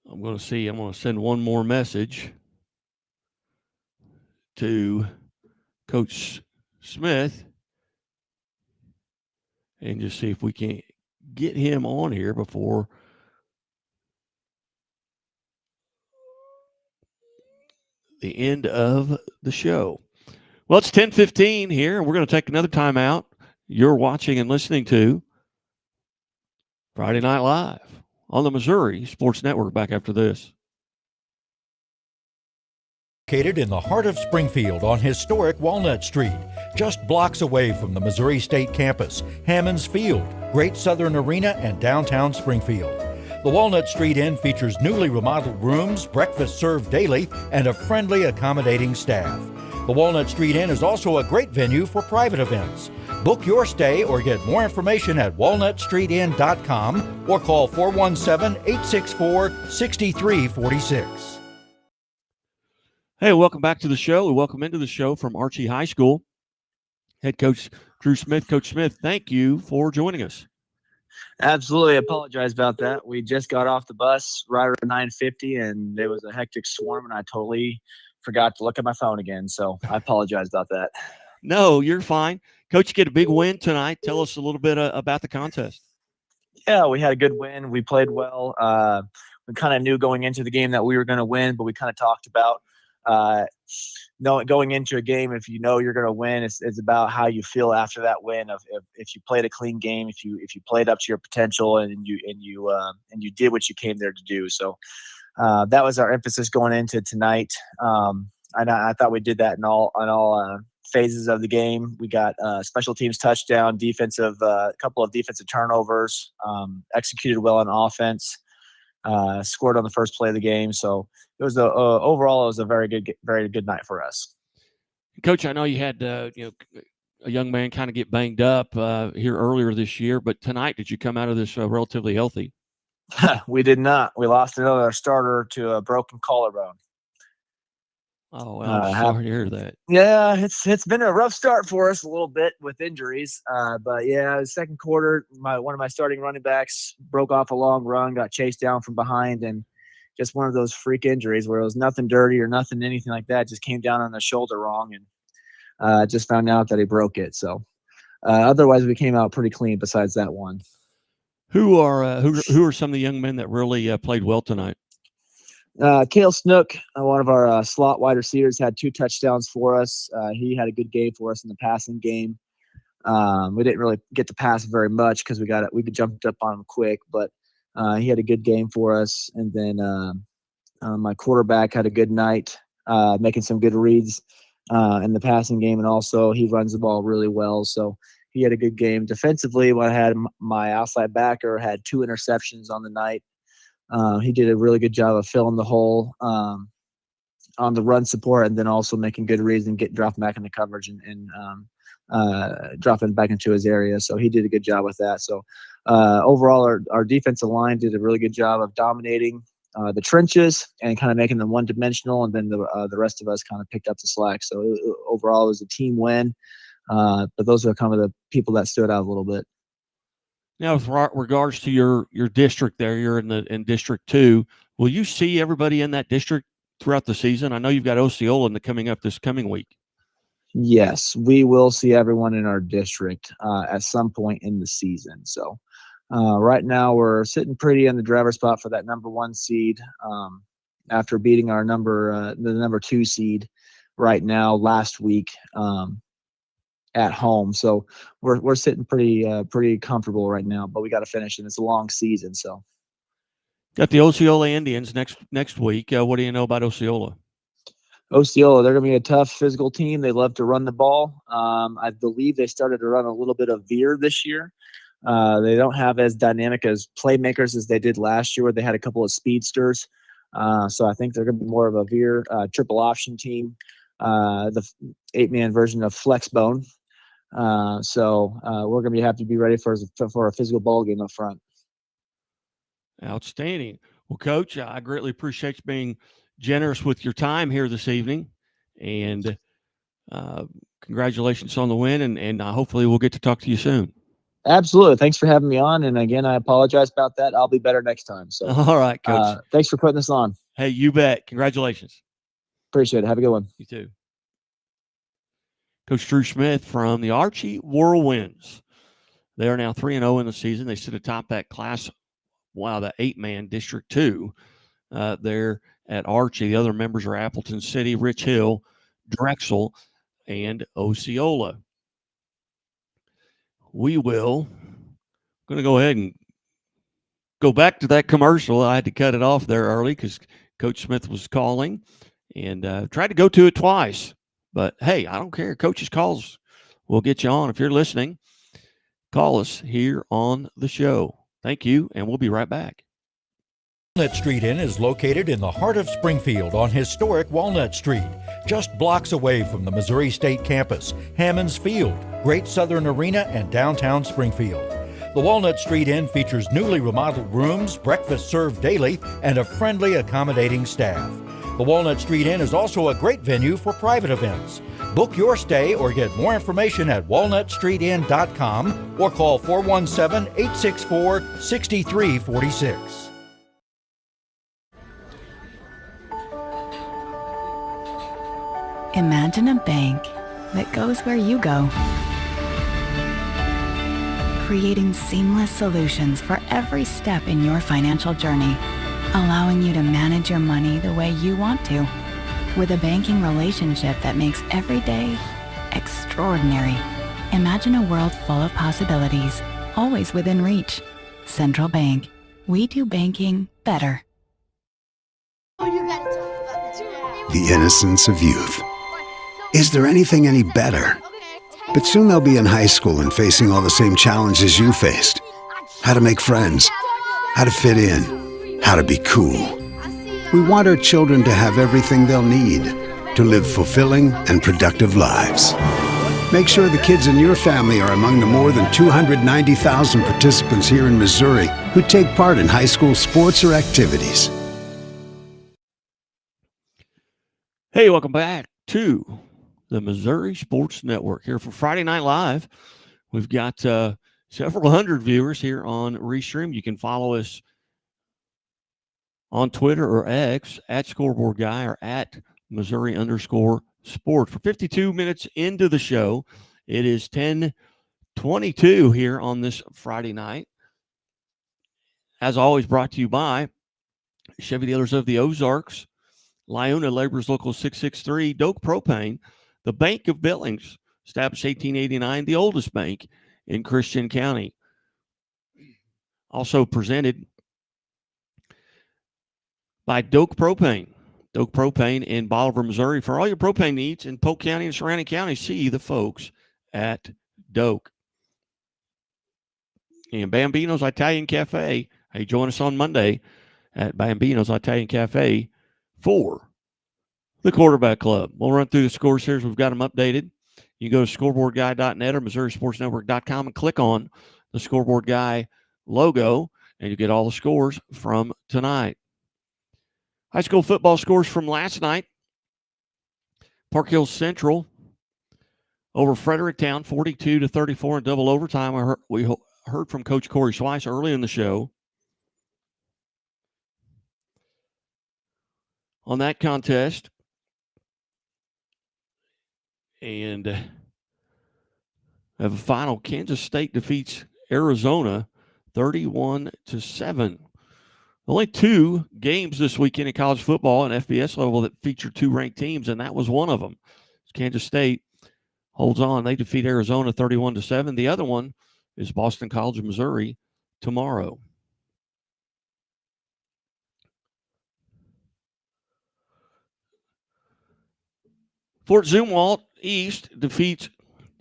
I'm going to send one more message to Coach Smith and just see if we can get him on here before the end of the show. Well, it's 10:15 here, and we're going to take another timeout. You're watching and listening to Friday Night Live on the Missouri Sports Network. Back after this. Located in the heart of Springfield on historic Walnut Street, just blocks away from the Missouri State campus, Hammons Field, Great Southern Arena, and downtown Springfield. The Walnut Street Inn features newly remodeled rooms, breakfast served daily, and a friendly, accommodating staff. The Walnut Street Inn is also a great venue for private events. Book your stay or get more information at walnutstreetinn.com or call 417-864-6346. Hey, welcome back to the show. We welcome into the show from Archie High School, head coach Drew Smith. Coach Smith, thank you for joining us. Absolutely. I apologize about that. We just got off the bus right around 9:50, and there was a hectic swarm, and I totally forgot to look at my phone again. So I apologize about that. No, you're fine. Coach, you get a big win tonight. Tell us a little bit about the contest. Yeah, we had a good win. We played well. We kind of knew going into the game that we were going to win, but we kind of talked about going into a game, if you know you're going to win, it's about how you feel after that win. If you played a clean game, if you played up to your potential, and you did what you came there to do. So that was our emphasis going into tonight. And I thought we did that in all phases of the game. We got special teams touchdown, a couple of defensive turnovers, executed well on offense. Scored on the first play of the game. So it was overall, it was a very good night for us. Coach, I know you had a young man kind of get banged up here earlier this year, but tonight, did you come out of this relatively healthy? We did not. We lost another starter to a broken collarbone. Oh, well, I'm sorry to hear that. Yeah, it's been a rough start for us a little bit with injuries. But yeah, the second quarter, one of my starting running backs broke off a long run, got chased down from behind, and just one of those freak injuries where it was nothing dirty or anything like that. Just came down on the shoulder wrong, and just found out that he broke it. So otherwise, we came out pretty clean. Besides that one. Who are some of the young men that really played well tonight? Kale Snook, one of our slot wide receivers, had 2 touchdowns for us. He had a good game for us in the passing game. We didn't really get to pass very much because we jumped up on him quick, but he had a good game for us. And then my quarterback had a good night, making some good reads in the passing game, and also he runs the ball really well. So he had a good game. Defensively, I had my outside backer had 2 interceptions on the night. He did a really good job of filling the hole on the run support, and then also making good reads and dropping back into coverage and dropping back into his area. So he did a good job with that. So overall, our defensive line did a really good job of dominating the trenches and kind of making them one-dimensional, and then the rest of us kind of picked up the slack. So overall, it was a team win. But those are kind of the people that stood out a little bit. Now, with regards to your district there, you're in District 2. Will you see everybody in that district throughout the season? I know you've got Osceola coming up this coming week. Yes, we will see everyone in our district at some point in the season. So right now we're sitting pretty in the driver's spot for that number 1 seed after beating our the number 2 seed right now last week. At home, so we're sitting pretty comfortable right now, but we got to finish, and it's a long season. So, got the Osceola Indians next week. What do you know about Osceola? Osceola, they're going to be a tough physical team. They love to run the ball. I believe they started to run a little bit of veer this year. They don't have as dynamic as playmakers as they did last year, where they had a couple of speedsters. So I think they're going to be more of a veer triple option team, the 8-man version of Flexbone. So we're going to have to be ready for a physical ball game up front. Outstanding. Well, Coach, I greatly appreciate you being generous with your time here this evening, and congratulations on the win, and hopefully we'll get to talk to you soon. Absolutely. Thanks for having me on. And again, I apologize about that. I'll be better next time. So, All right, Coach. Thanks for putting this on. Hey, you bet. Congratulations. Appreciate it. Have a good one. You too. Coach Drew Smith from the Archie Whirlwinds. They are now 3-0 in the season. They sit atop that class. Wow, the 8-man District 2 there at Archie. The other members are Appleton City, Rich Hill, Drexel, and Osceola. We will going to go ahead and go back to that commercial. I had to cut it off there early because Coach Smith was calling and tried to go to it twice. But, hey, I don't care. Coach's calls will get you on. If you're listening, call us here on the show. Thank you, and we'll be right back. Walnut Street Inn is located in the heart of Springfield on historic Walnut Street, just blocks away from the Missouri State campus, Hammons Field, Great Southern Arena, and downtown Springfield. The Walnut Street Inn features newly remodeled rooms, breakfast served daily, and a friendly, accommodating staff. The Walnut Street Inn is also a great venue for private events. Book your stay or get more information at walnutstreetin.com or call 417-864-6346. Imagine a bank that goes where you go, creating seamless solutions for every step in your financial journey, allowing you to manage your money the way you want to, with a banking relationship that makes every day extraordinary. Imagine a world full of possibilities, always within reach. Central Bank. We do banking better. The innocence of youth. Is there anything any better? But soon they'll be in high school and facing all the same challenges you faced. How to make friends, how to fit in, how to be cool. We want our children to have everything they'll need to live fulfilling and productive lives. Make sure the kids in your family are among the more than 290,000 participants here in Missouri who take part in high school sports or activities. Hey, welcome back to the Missouri Sports Network here for Friday Night Live. We've got several hundred viewers here on Restream. You can follow us on Twitter or X at Scoreboard Guy or at Missouri_sports. For 52 minutes into the show, it is 10:22 here on this Friday night. As always, brought to you by Chevy Dealers of the Ozarks, Lyona Laborers Local 663, Doak Propane, the Bank of Billings, established 1889, the oldest bank in Christian County. Also presented by Doak Propane. Doak Propane in Bolivar, Missouri. For all your propane needs in Polk County and surrounding counties, see the folks at Doak. And Bambino's Italian Cafe. Hey, join us on Monday at Bambino's Italian Cafe for the Quarterback Club. We'll run through the scores here as we've got them updated. You can go to scoreboardguy.net or MissouriSportsNetwork.com and click on the Scoreboard Guy logo, and you get all the scores from tonight. High school football scores from last night. Park Hills Central over Fredericktown, 42-34 in double overtime. We heard from Coach Corey Schweiss early in the show on that contest. And have a final. Kansas State defeats Arizona 31-7. Only two games this weekend in college football and FBS level that feature two ranked teams, and that was one of them. Kansas State holds on. They defeat Arizona 31-7. The other one is Boston College of Missouri tomorrow. Fort Zumwalt East defeats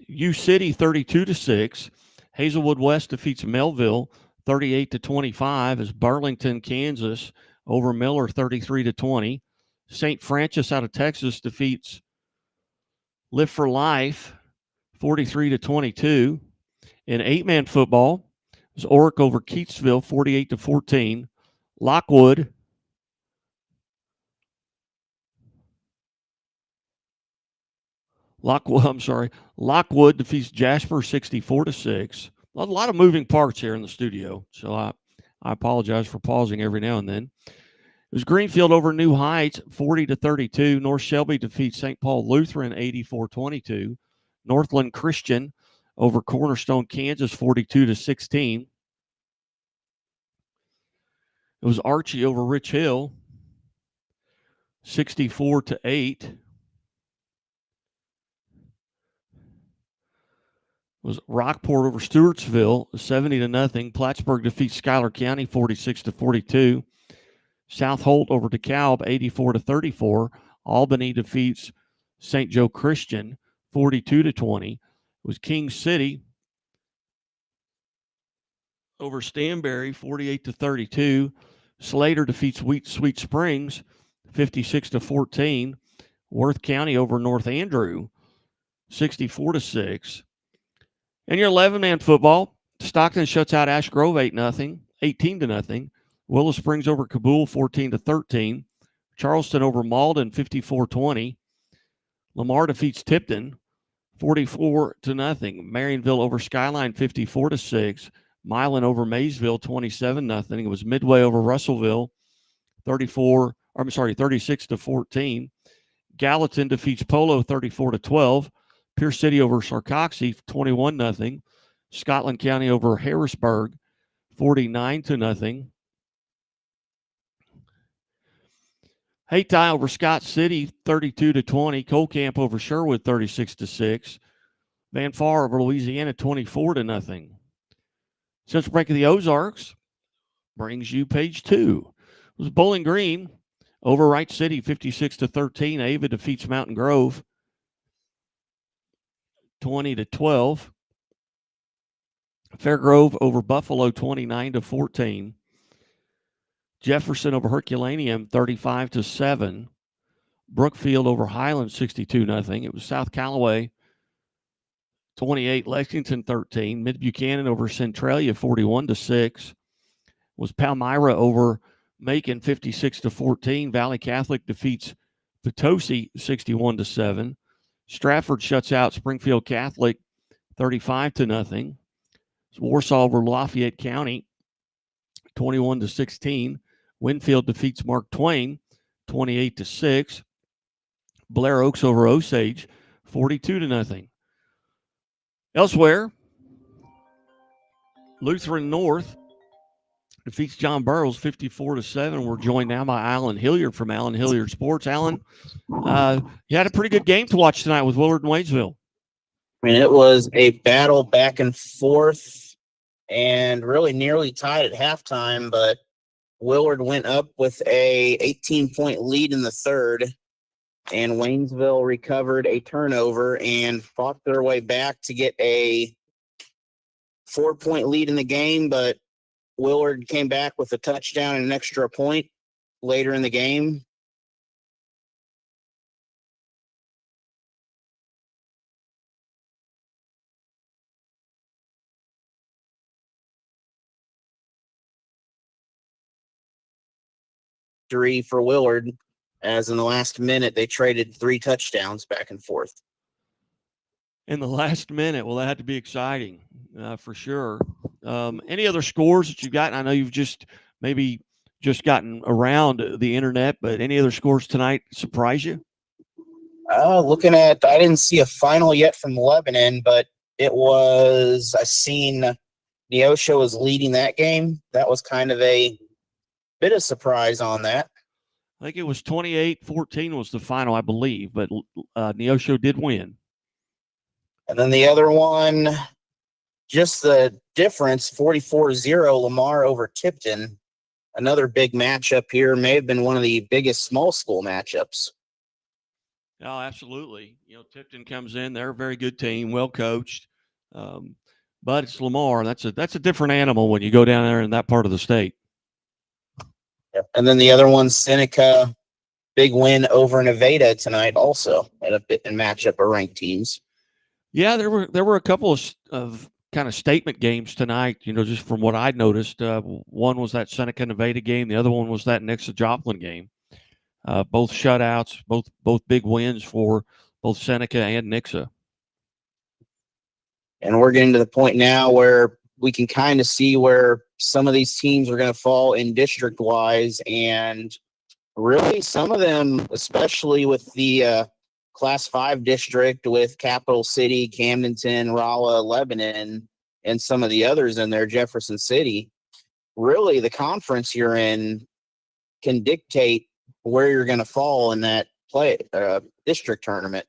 U-City 32-6. Hazelwood West defeats Melville 38-25 as Burlington, Kansas over Miller 33-20. St. Francis out of Texas defeats Live for Life 43-22. In 8-man football, it was Oric over Keatsville 48-14. Lockwood defeats Jasper 64-6. A lot of moving parts here in the studio, so I apologize for pausing every now and then. It was Greenfield over New Heights, 40-32. North Shelby defeats St. Paul Lutheran, 84-22. Northland Christian over Cornerstone, Kansas, 42-16. It was Archie over Rich Hill, 64-8. Was Rockport over Stewartsville, 70-0. Plattsburgh defeats Schuyler County, 46-42. South Holt over DeKalb, 84-34. Albany defeats St. Joe Christian, 42-20. It was King City over Stanberry, 48-32. Slater defeats Sweet Springs, 56-14. Worth County over North Andrew, 64-6. And your 11-man football, Stockton shuts out Ash Grove 8-0, 18-0. Willow Springs over Kabul 14-13. Charleston over Malden 54-20. Lamar defeats Tipton 44-0. Marionville over Skyline 54-6. Milan over Maysville 27-0. It was Midway over Russellville 36-14. Gallatin defeats Polo 34-12. Pierce City over Sarcoxy 21-0. Scotland County over Harrisburg 49-0. Hayti over Scott City 32-20. Cole Camp over Sherwood 36-6. Van Far over Louisiana 24-0. Central Break of the Ozarks brings you page 2. It was Bowling Green over Wright City 56-13. Ava defeats Mountain Grove 20-12. Fairgrove over Buffalo 29-14. Jefferson over Herculaneum 35-7. Brookfield over Highland 62-0. It was South Callaway 28, Lexington 13. Mid Buchanan over Centralia 41-6. It was Palmyra over Macon 56-14. Valley Catholic defeats Potosi 61-7. Stratford shuts out Springfield Catholic 35-0. Warsaw over Lafayette County 21-16. Winfield defeats Mark Twain 28-6. Blair Oaks over Osage 42-0. Elsewhere, Lutheran North defeats John Burroughs 54-7. We're joined now by Alan Hilliard from Alan Hilliard Sports. Alan, you had a pretty good game to watch tonight with Willard and Wadesville. I mean, it was a battle back and forth and really nearly tied at halftime, but Willard went up with a 18-point lead in the third, and Waynesville recovered a turnover and fought their way back to get a 4-point lead in the game, but Willard came back with a touchdown and an extra point later in the game. For Willard, as in the last minute they traded 3 touchdowns back and forth. In the last minute, well, that had to be exciting for sure. Any other scores that you've gotten? I know you've just gotten around the internet, but any other scores tonight surprise you? I didn't see a final yet from Lebanon, but I seen Neosho was leading that game. That was kind of a bit of surprise on that. I think it was 28-14 was the final, I believe, but Neosho did win. And then the other one, just the difference, 44-0 Lamar over Tipton. Another big matchup here. May have been one of the biggest small school matchups. Oh, absolutely. Tipton comes in. They're a very good team, well coached. But it's Lamar. That's a different animal when you go down there in that part of the state. Yep. And then the other one, Seneca, big win over Nevada tonight also at a bit in matchup of ranked teams. Yeah, there were a couple of kind of statement games tonight, just from what I noticed. One was that Seneca Nevada game. The other one was that Nixa Joplin game. Both shutouts, both big wins for both Seneca and Nixa. And we're getting to the point now where we can kind of see where some of these teams are going to fall in district wise. And really some of them, especially with the Class 5 district with Capital City, Camdenton, Rolla, Lebanon, and some of the others in there, Jefferson City, really the conference you're in can dictate where you're going to fall in that district tournament.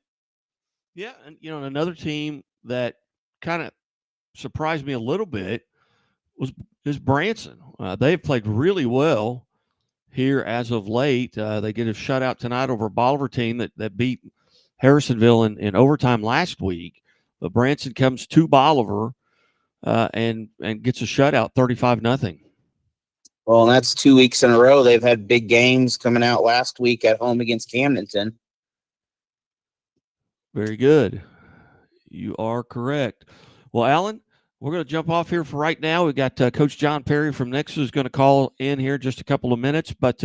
Yeah, and another team that kind of surprised me a little bit is Branson. They've played really well here as of late. They get a shutout tonight over a Bolivar team that beat Harrisonville in overtime last week. But Branson comes to Bolivar and gets a shutout, 35-0. Well, and that's 2 weeks in a row. They've had big games coming out last week at home against Camdenton. Very good. You are correct. Well, Alan, we're going to jump off here for right now. We've got Coach John Perry from Nixon is going to call in here in just a couple of minutes, but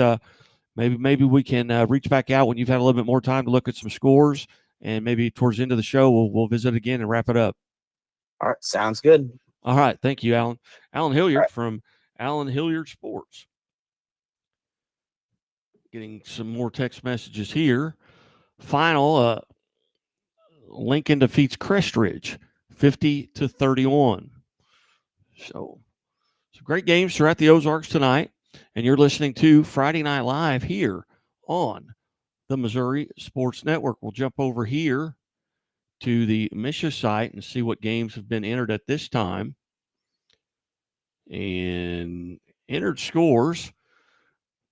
maybe we can reach back out when you've had a little bit more time to look at some scores, and maybe towards the end of the show we'll visit again and wrap it up. All right, sounds good. All right, thank you, Alan. Alan Hilliard from Alan Hilliard Sports. Getting some more text messages here. Final, Lincoln defeats Crestridge 50-31. So great games throughout the Ozarks tonight, and you're listening to Friday Night Live here on the Missouri Sports Network. We'll jump over here to the Misha site and see what games have been entered at this time. And entered scores: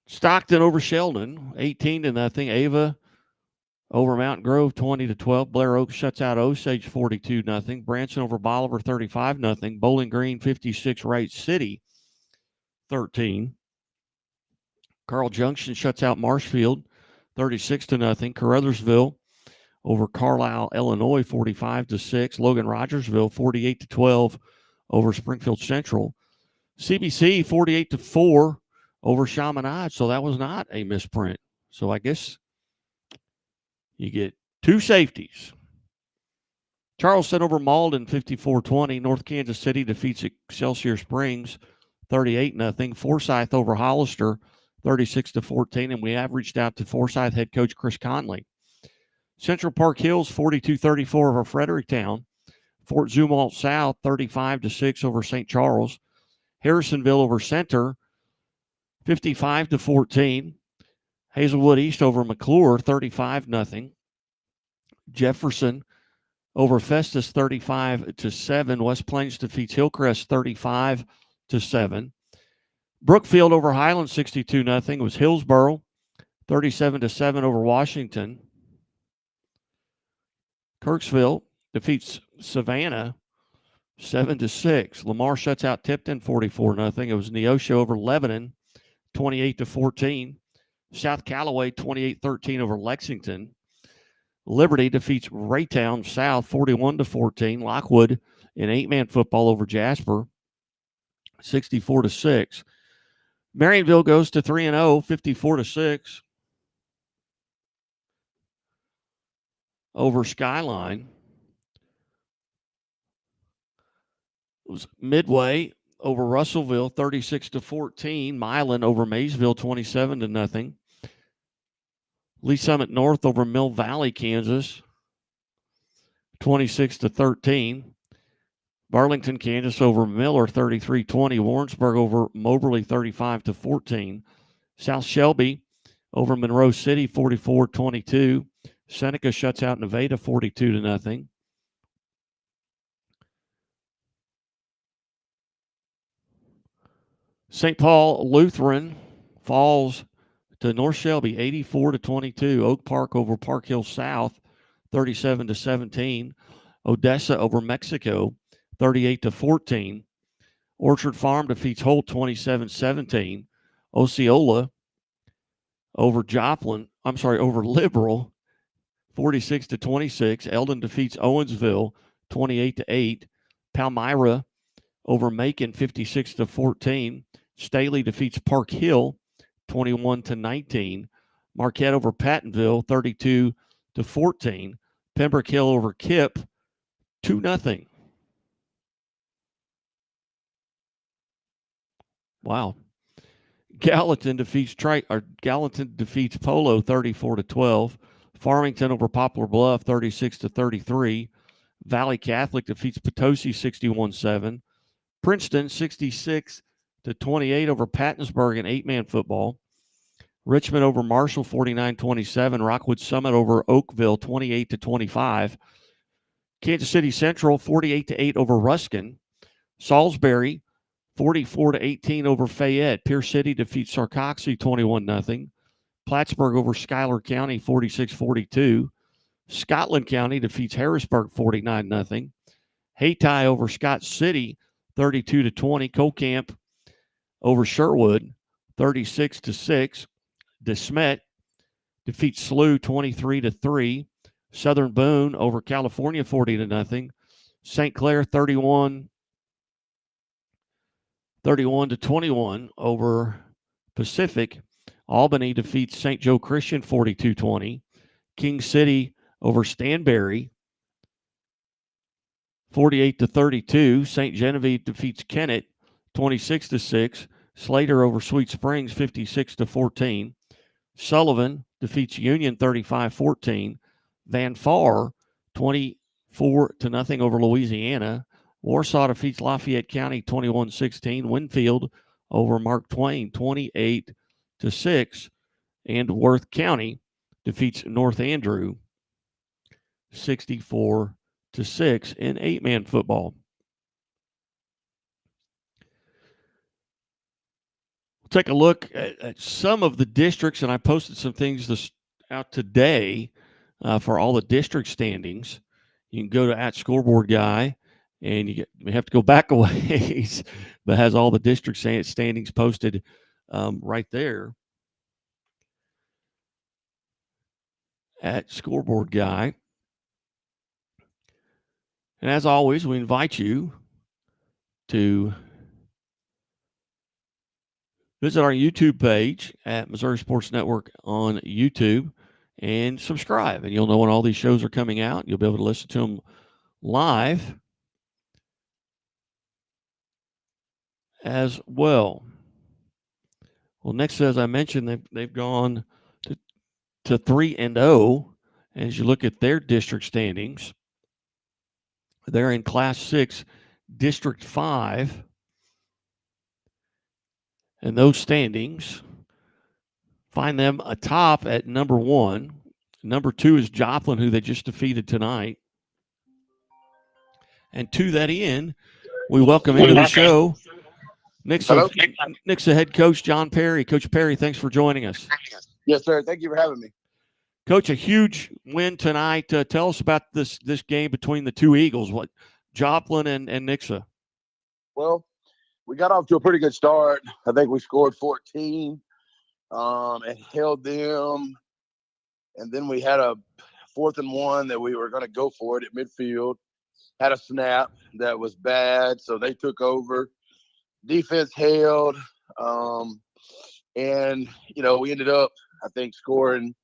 Stockton over Sheldon, 18-0. Ava over Mountain Grove, 20-12. Blair Oaks shuts out Osage, 42-0. Branson over Bolivar, 35-0. Bowling Green, 56. Wright City, 13. Carl Junction shuts out Marshfield, 36-0. Caruthersville over Carlisle, Illinois, 45-6. Logan Rogersville, 48-12 over Springfield Central. CBC, 48-4 over Chaminade. So that was not a misprint. So I guess you get two safeties. Charleston over Malden, 54-20. North Kansas City defeats Excelsior Springs, 38-0. Forsyth over Hollister, 36-14. And we have reached out to Forsyth head coach Chris Conley. Central Park Hills, 42-34 over Fredericktown. Fort Zumwalt South, 35-6 over St. Charles. Harrisonville over Center, 55-14. Hazelwood East over McClure, 35-0. Jefferson over Festus, 35-7. West Plains defeats Hillcrest, 35-7. Brookfield over Highland, 62-0. It was Hillsboro, 37-7 over Washington. Kirksville defeats Savannah, 7-6. Lamar shuts out Tipton, 44-0. It was Neosho over Lebanon, 28-14. South Callaway, 28-13 over Lexington. Liberty defeats Raytown South, 41-14. Lockwood in 8-man football over Jasper, 64-6. Marionville goes to 3-0, 54-6 over Skyline. It was Midway over Russellville, 36-14. Milan over Maysville, 27-0. Lee Summit North over Mill Valley, Kansas, 26-13. Burlington, Kansas over Miller, 33-20. Warrensburg over Moberly, 35-14. South Shelby over Monroe City, 44-22. Seneca shuts out Nevada, 42-0. St. Paul Lutheran falls to North Shelby, 84-22. Oak Park over Park Hill South, 37-17. Odessa over Mexico, 38-14. Orchard Farm defeats Holt, 27-17. Osceola over over Liberal, 46-26. Eldon defeats Owensville, 28-8. Palmyra over Macon, 56-14. Staley defeats Park Hill, 21-19. Marquette over Pattonville, 32-14. Pembroke Hill over Kip, 2-0. Wow. Gallatin defeats Polo 34-12. Farmington over Poplar Bluff 36-33. Valley Catholic defeats Potosi 61-7. Princeton 66-28 over Pattonsburg in 8-man football. Richmond over Marshall 49-27. Rockwood Summit over Oakville 28-25. Kansas City Central 48-8 over Ruskin. Salisbury 44-18 over Fayette. Pierce City defeats Sarcoxy 21-0. Plattsburgh over Schuyler County 46-42. Scotland County defeats Harrisburg 49-0. Hayti over Scott City 32-20. Colcamp over Sherwood 36-6. DeSmet defeats SLU 23-3. Southern Boone over California 40-0. St. Clair 31-21 over Pacific. Albany defeats St. Joe Christian 42-20. King City over Stanberry 48-32. St. Genevieve defeats Kennett 26-6. Slater over Sweet Springs 56-14. Sullivan defeats Union 35-14. Van Far 24-0 over Louisiana. Warsaw defeats Lafayette County 21-16. Winfield over Mark Twain 28-6. And Worth County defeats North Andrew 64-6 in 8-man football. We'll take a look at some of the districts, and I posted some things out today for all the district standings. You can go to @Scoreboard Guy, and you have to go back a ways, but has all the district standings posted right there @Scoreboard Guy. And as always, we invite you to visit our YouTube page at Missouri Sports Network on YouTube and subscribe, and you'll know when all these shows are coming out. You'll be able to listen to them live as well. Well, next, as I mentioned, they've gone to 3-0. As you look at their district standings, they're in Class 6, District 5. And those standings find them atop at number 1. Number 2 is Joplin, who they just defeated tonight. And to that end, we welcome into the show Nixa head coach John Perry. Coach Perry, thanks for joining us. Yes, sir. Thank you for having me. Coach, a huge win tonight. Tell us about this game between the two Eagles, Joplin and Nixa. Well, we got off to a pretty good start. I think we scored 14 and held them. And then we had a 4th and 1 that we were going to go for it at midfield. Had a snap that was bad, so they took over. Defense held. And, we ended up, I think, scoring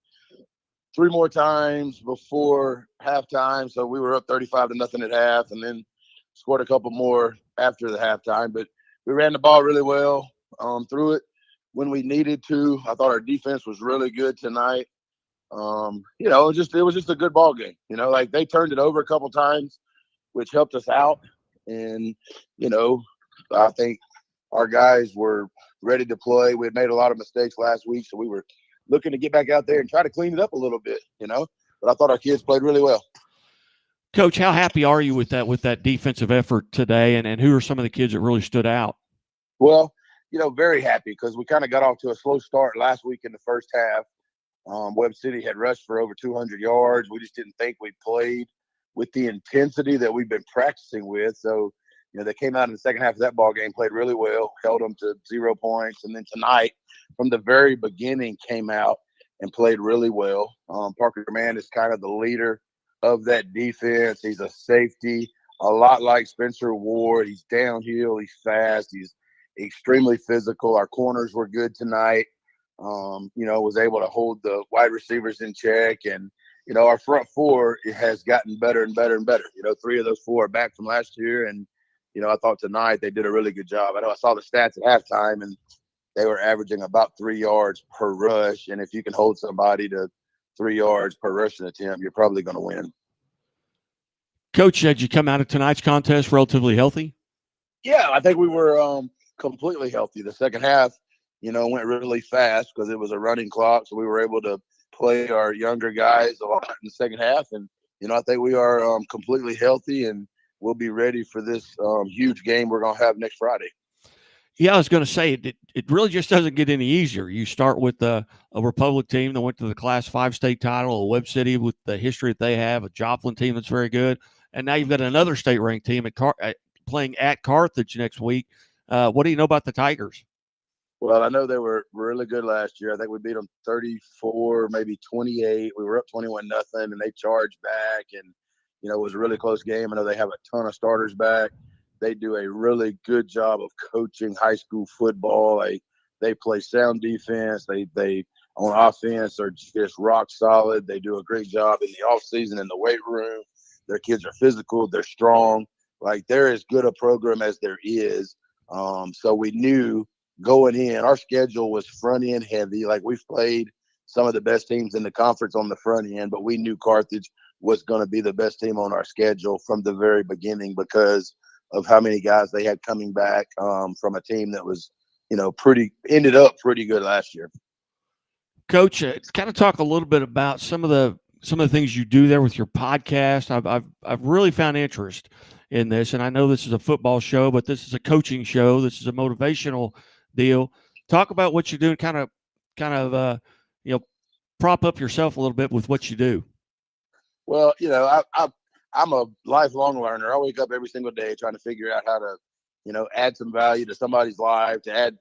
3 more times before halftime. So we were up 35-0 at half, and then scored a couple more after the halftime. But we ran the ball really well, through it when we needed to. I thought our defense was really good tonight. It was just a good ball game. Like they turned it over a couple times, which helped us out. And, I think our guys were ready to play. We had made a lot of mistakes last week, so we were looking to get back out there and try to clean it up a little bit, But I thought our kids played really well. Coach, how happy are you with that defensive effort today, and who are some of the kids that really stood out? Well, very happy because we kind of got off to a slow start last week in the first half. Webb City had rushed for over 200 yards. We just didn't think we played with the intensity that we've been practicing with. So, they came out in the second half of that ball game, played really well, held them to 0 points. And then tonight, from the very beginning, came out and played really well. Parker Mann is kind of the leader of that defense. He's a safety, a lot like Spencer Ward. He's downhill. He's fast. He's extremely physical. Our corners were good tonight. Was able to hold the wide receivers in check. And, our front four has gotten better and better and better. 3 of those 4 are back from last year. And, I thought tonight they did a really good job. I know I saw the stats at halftime, and they were averaging about 3 yards per rush. And if you can hold somebody to 3 yards per rushing attempt, you're probably going to win. Coach, did you come out of tonight's contest relatively healthy? Yeah, I think we were completely healthy. The second half, went really fast because it was a running clock. So we were able to play our younger guys a lot in the second half. And, I think we are completely healthy, and we'll be ready for this huge game we're going to have next Friday. Yeah, I was going to say it really just doesn't get any easier. You start with a Republic team that went to the Class 5 state title, a Webb City with the history that they have, a Joplin team that's very good, and now you've got another state-ranked team playing at Carthage next week. What do you know about the Tigers? Well, I know they were really good last year. I think we beat them 34, maybe 28. We were up 21-0, and they charged back, and it was a really close game. I know they have a ton of starters back. They do a really good job of coaching high school football. They play sound defense. They on offense are just rock solid. They do a great job in the off season in the weight room. Their kids are physical. They're strong. Like, they're as good a program as there is. So we knew going in, our schedule was front end heavy. Like, we've played some of the best teams in the conference on the front end, but we knew Carthage was going to be the best team on our schedule from the very beginning because of how many guys they had coming back from a team that was, ended up pretty good last year. Coach, kind of talk a little bit about some of the things you do there with your podcast. I've really found interest in this, and I know this is a football show, but this is a coaching show. This is a motivational deal. Talk about what you do and kind of prop up yourself a little bit with what you do. Well, I'm a lifelong learner. I wake up every single day trying to figure out how to, add some value to somebody's life, to add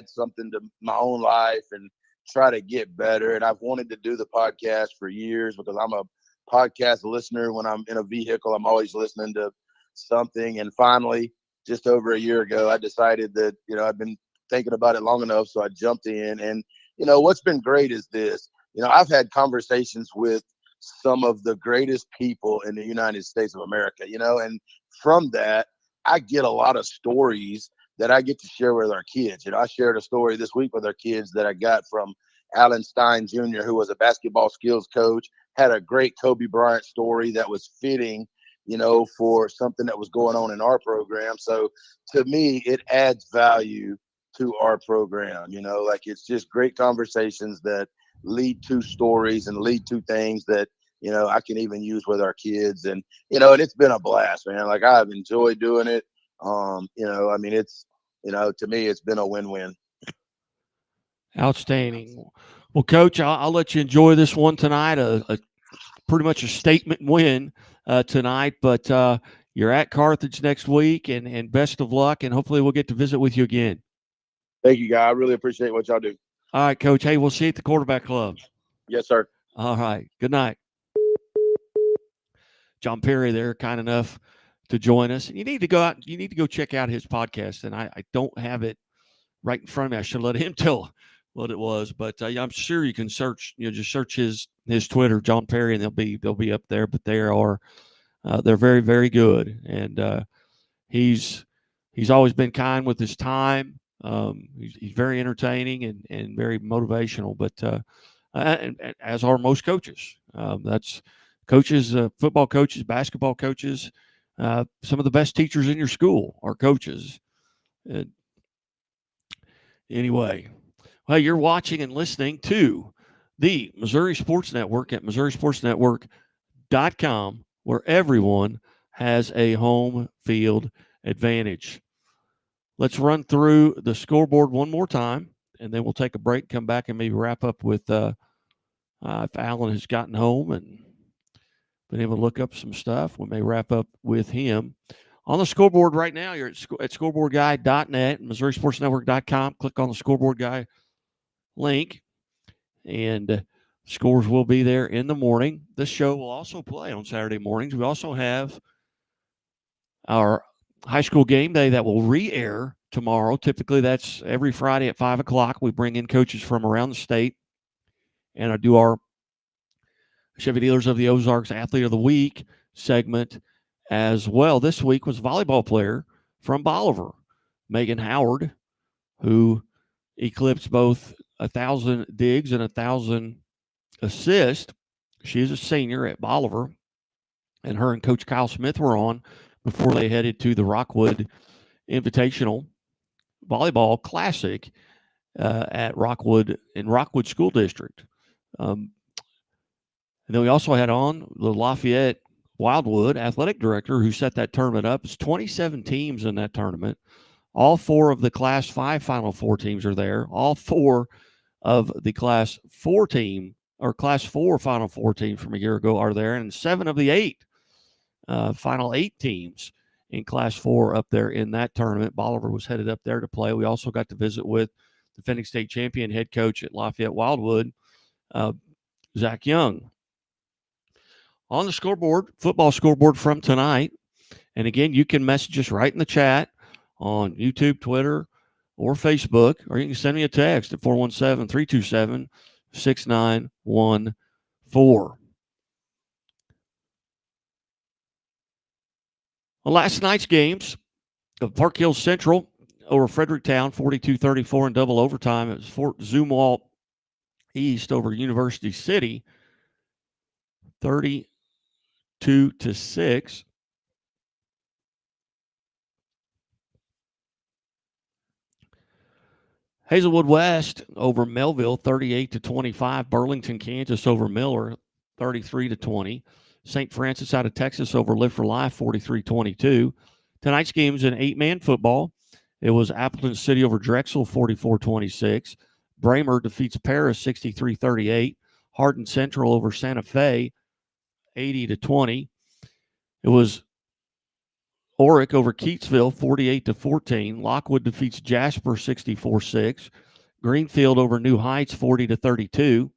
something to my own life and try to get better. And I've wanted to do the podcast for years because I'm a podcast listener. When I'm in a vehicle, I'm always listening to something. And finally, just over a year ago, I decided that, I've been thinking about it long enough. So I jumped in. And, what's been great is this. I've had conversations with some of the greatest people in the United States of America, and from that, I get a lot of stories that I get to share with our kids. I shared a story this week with our kids that I got from Alan Stein Jr., who was a basketball skills coach, had a great Kobe Bryant story that was fitting, for something that was going on in our program. So to me, it adds value to our program, like it's just great conversations that lead to stories and lead to things that, I can even use with our kids. And, and it's been a blast, man. Like, I've enjoyed doing it. It's, to me, it's been a win-win. Outstanding. Well, Coach, I'll let you enjoy this one tonight. A pretty much a statement win tonight, but you're at Carthage next week, and best of luck, and hopefully we'll get to visit with you again. Thank you, guys. I really appreciate what y'all do. All right, Coach. Hey, we'll see you at the quarterback club. Yes, sir. All right. Good night. John Perry there, kind enough to join us. And you need to go out. You need to go check out his podcast. And I don't have it right in front of me. I should let him tell what it was. But I'm sure you can search. Just search his Twitter, John Perry, and they'll be up there. But they're very, very good. And he's always been kind with his time. He's very entertaining and very motivational. But and as are most coaches. That's coaches, football coaches, basketball coaches. Some of the best teachers in your school are coaches. Anyway, well, you're watching and listening to the Missouri Sports Network at MissouriSportsNetwork.com, where everyone has a home field advantage. Let's run through the scoreboard one more time, and then we'll take a break, come back, and maybe wrap up with if Alan has gotten home and been able to look up some stuff. We may wrap up with him. On the scoreboard right now, you're at scoreboardguy.net, MissouriSportsNetwork.com. Click on the Scoreboard Guy link, and scores will be there in the morning. This show will also play on Saturday mornings. We also have our high school game day that will re-air tomorrow. Typically, that's every Friday at 5 o'clock. We bring in coaches from around the state, and I do our Chevy Dealers of the Ozarks Athlete of the Week segment as well this week was a volleyball player from Bolivar, Megan Howard, who eclipsed both 1,000 digs and 1,000 assists. She is a senior at Bolivar, and her and Coach Kyle Smith were on before they headed to the Rockwood Invitational Volleyball Classic at Rockwood School District. And then we also had on the Lafayette Wildwood athletic director who set that tournament up. It's 27 teams in that tournament. All 4 of the Class 5 Final Four teams are there. All 4 of the Class 4 team or Class 4 Final Four teams from a year ago are there, and 7 of the 8 Final 8 teams in Class 4 up there in that tournament. Bolivar was headed up there to play. We also got to visit with defending state champion head coach at Lafayette Wildwood, Zach Young. On the scoreboard, football scoreboard from tonight. And again, you can message us right in the chat on YouTube, Twitter, or Facebook, or you can send me a text at 417-327-6914. Well, last night's games of Park Hill Central over Fredericktown, 42-34 in double overtime. It was Fort Zumwalt East over University City, 32-6. Hazelwood West over Melville, 38-25. Burlington, Kansas over Miller, 33-20. St. Francis out of Texas over Live for Life, 43-22. Tonight's game is an 8-man football. It was Appleton City over Drexel, 44-26. Bramer defeats Paris, 63-38. Hardin Central over Santa Fe, 80-20. It was Oric over Keatsville, 48-14. Lockwood defeats Jasper, 64-6. Greenfield over New Heights, 40-32.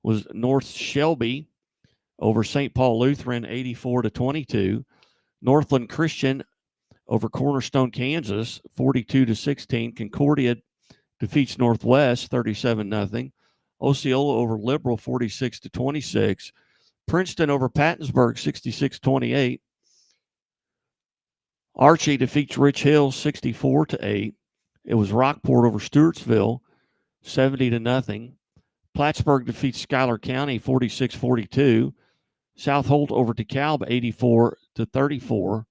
Was North Shelby over St. Paul Lutheran, 84-22. Northland Christian over Cornerstone, Kansas, 42-16. Concordia defeats Northwest, 37-0. Osceola over Liberal, 46-26. Princeton over Pattonsburg, 66-28. Archie defeats Rich Hill, 64-8. It was Rockport over Stewartsville, 70-0. Plattsburgh defeats Schuyler County, 46-42. South Holt over DeKalb, 84-34.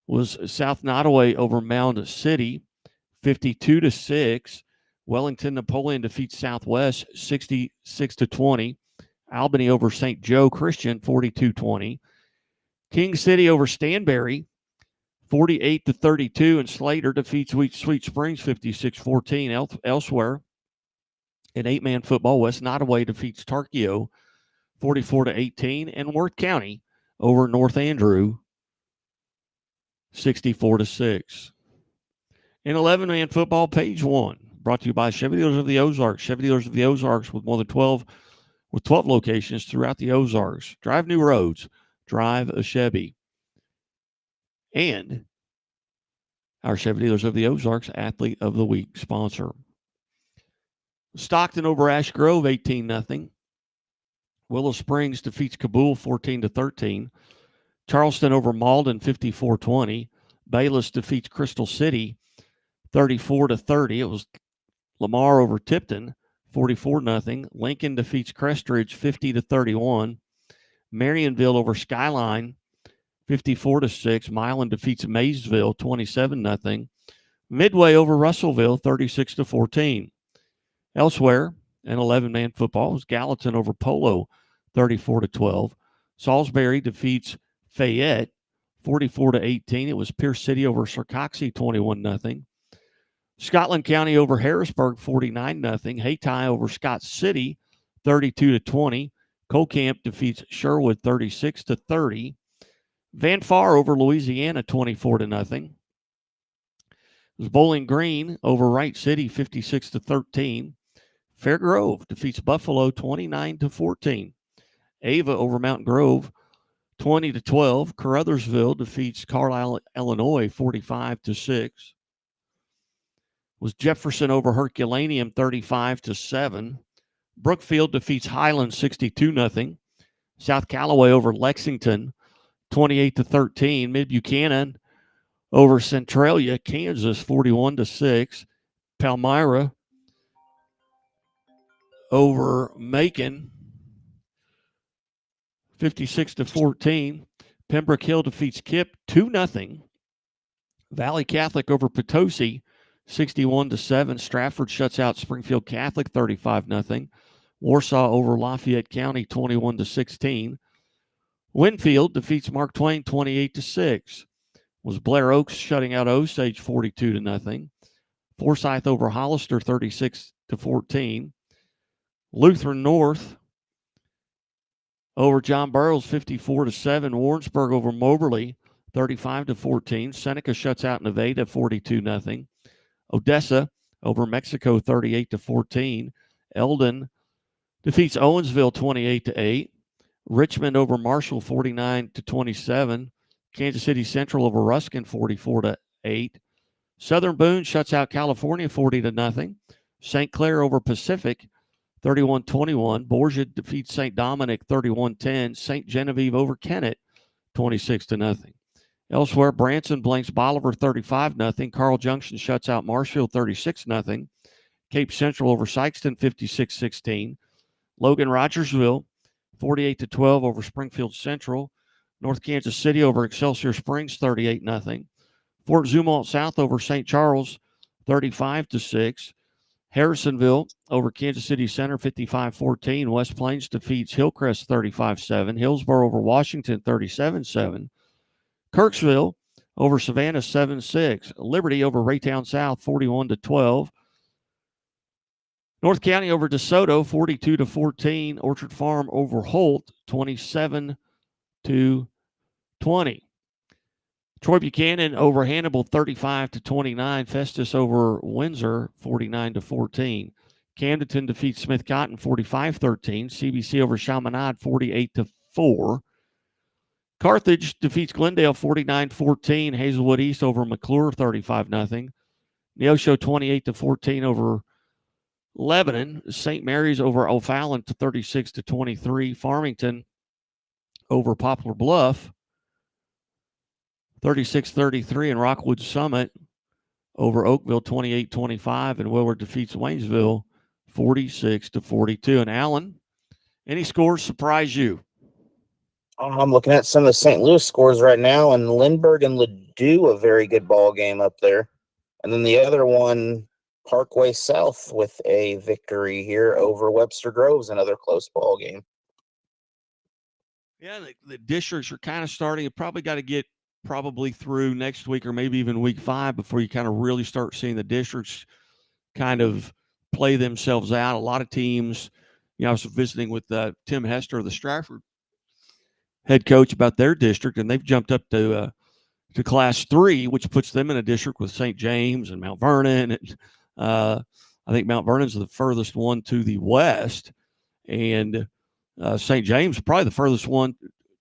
Was South Nottoway over Mound City, 52-6. Wellington Napoleon defeats Southwest, 66-20. Albany over St. Joe Christian, 42-20. King City over Stanberry, 48-32, and Slater defeats Sweet Springs 56-14. Elsewhere, in 8-man football, West Nottoway defeats Tarkio 44-18, and Worth County over North Andrew 64-6. In 11-man football, page 1, brought to you by Chevy Dealers of the Ozarks. Chevy Dealers of the Ozarks with more than 12 locations throughout the Ozarks. Drive new roads. Drive a Chevy. And our Chevy Dealers of the Ozarks Athlete of the Week sponsor. Stockton over Ash Grove, 18-0. Willow Springs defeats Kabul, 14-13. Charleston over Malden, 54-20. Bayless defeats Crystal City, 34-30. It was Lamar over Tipton, 44-0. Lincoln defeats Crestridge, 50-31. Marionville over Skyline, 54-6. Milan defeats Maysville, 27-0. Midway over Russellville, 36-14. Elsewhere, in 11-man football, was Gallatin over Polo, 34-12. Salisbury defeats Fayette, 44-18. It was Pierce City over Sarcoxy, 21-0. Scotland County over Harrisburg, 49-0. Hayti over Scott City, 32-20. Colcamp defeats Sherwood, 36-30. Van Far over Louisiana, 24-0. It was Bowling Green over Wright City, 56-13. Fairgrove defeats Buffalo, 29-14. Ava over Mountain Grove, 20-12. Caruthersville defeats Carlisle, Illinois, 45-6. Was Jefferson over Herculaneum, 35-7. Brookfield defeats Highland, 62-0. South Callaway over Lexington, 28-13. Mid Buchanan over Centralia, Kansas, 41-6. Palmyra over Macon, 56-14. Pembroke Hill defeats Kip 2-0. Valley Catholic over Potosi, 61-7. Stratford shuts out Springfield Catholic, 35-0. Warsaw over Lafayette County, 21-16. Winfield defeats Mark Twain, 28-6. Was Blair Oaks shutting out Osage, 42-0. Forsyth over Hollister, 36-14. Lutheran North over John Burroughs, 54-7. Warrensburg over Moberly, 35-14. Seneca shuts out Nevada, 42-0. Odessa over Mexico, 38-14. Eldon defeats Owensville, 28-8. Richmond over Marshall, 49-27. Kansas City Central over Ruskin, 44-8. Southern Boone shuts out California, 40-0. St. Clair over Pacific, 31-21. Borgia defeats St. Dominic, 31-10. St. Genevieve over Kennett, 26-0. Elsewhere, Branson blanks Bolivar, 35-0. Carl Junction shuts out Marshfield, 36-0. Cape Central over Sykeston, 56-16. Logan Rogersville, 48-12 over Springfield Central. North Kansas City over Excelsior Springs, 38-0. Fort Zumwalt South over St. Charles, 35-6. Harrisonville over Kansas City Center, 55-14. West Plains defeats Hillcrest, 35-7. Hillsborough over Washington, 37-7. Kirksville over Savannah, 7-6. Liberty over Raytown South, 41-12. North County over DeSoto, 42-14. Orchard Farm over Holt, 27-20. Troy Buchanan over Hannibal, 35-29. Festus over Windsor, 49-14. Camdenton defeats Smith Cotton, 45-13. CBC over Chaminade, 48-4. Carthage defeats Glendale, 49-14. Hazelwood East over McClure, 35-0. Neosho, 28-14 over Lebanon. St. Mary's over O'Fallon, 36-23. Farmington over Poplar Bluff, 36-33. And Rockwood Summit over Oakville, 28-25. And Willard defeats Waynesville, 46-42. And Allen, any scores surprise you? I'm looking at some of the St. Louis scores right now, and Lindbergh and Ladue, a very good ball game up there. And then the other one, Parkway South, with a victory here over Webster Groves, another close ball game. Yeah, the districts are kind of starting. You probably got to get through next week or maybe even week 5 before you kind of really start seeing the districts kind of play themselves out. A lot of teams, I was visiting with Tim Hester, the Stratford head coach, about their district, and they've jumped up to Class 3, which puts them in a district with St. James and Mount Vernon. And, I think Mount Vernon's the furthest one to the west, and St. James probably the furthest one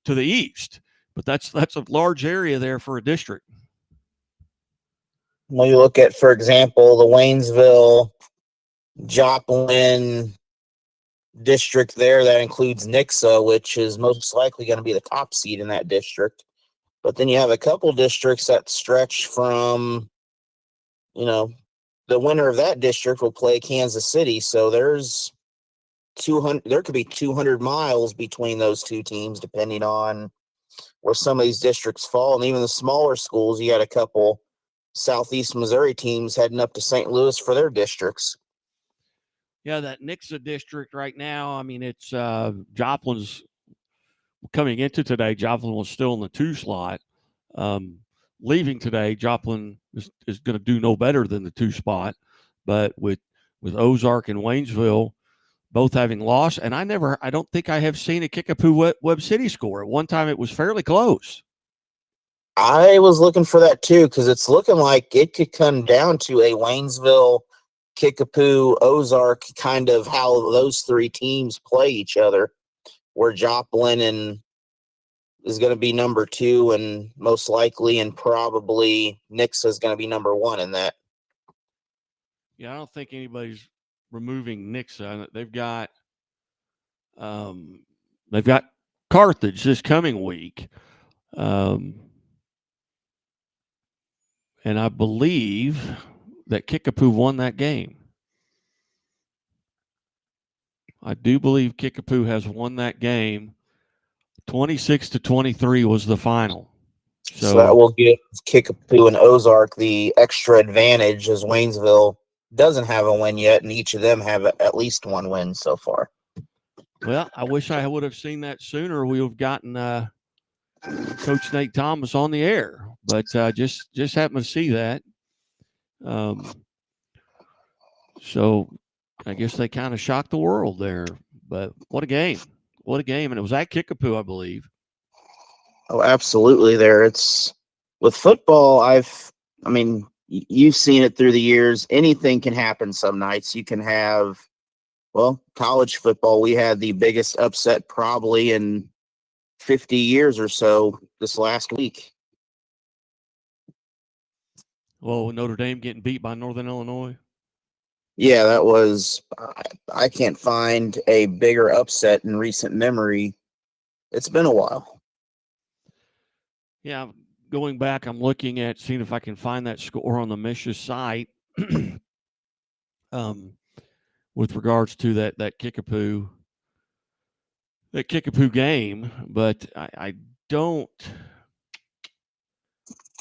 to the east. But that's a large area there for a district. When you look at, for example, the Waynesville, Joplin district there, that includes Nixa, which is most likely going to be the top seed in that district. But then you have a couple districts that stretch from, the winner of that district will play Kansas City. So there's 200, there could be 200 miles between those two teams, depending on where some of these districts fall. And even the smaller schools, you got a couple Southeast Missouri teams heading up to St. Louis for their districts. Yeah, that Nixa district right now, it's Joplin's coming into today. Joplin was still in the 2 slot. Leaving today, Joplin is going to do no better than the 2 spot. But with Ozark and Waynesville both having lost, and I don't think I have seen a Kickapoo Webb City score. At one time, it was fairly close. I was looking for that too, because it's looking like it could come down to a Waynesville, Kickapoo, Ozark, kind of how those 3 teams play each other, where Joplin is going to be number 2 and most likely, and probably Nixa is going to be number 1 in that. Yeah, I don't think anybody's removing Nixa. They've got Carthage this coming week. And I believe that Kickapoo won that game. I do believe Kickapoo has won that game. 26-23 was the final. So that will give Kickapoo and Ozark the extra advantage, as Waynesville doesn't have a win yet, and each of them have at least one win so far. Well, I wish I would have seen that sooner. We would have gotten Coach Nate Thomas on the air, but just happened to see that. So I guess they kind of shocked the world there. But what a game. What a game. And it was at Kickapoo, I believe. Oh, absolutely. It's with football. You've seen it through the years. Anything can happen some nights. You can have, college football. We had the biggest upset probably in 50 years or so this last week. Well, Notre Dame getting beat by Northern Illinois. Yeah, that was, I can't find a bigger upset in recent memory. It's been a while. Yeah, going back, I'm looking at seeing if I can find that score on the Mish's site with regards to that Kickapoo game, but I don't.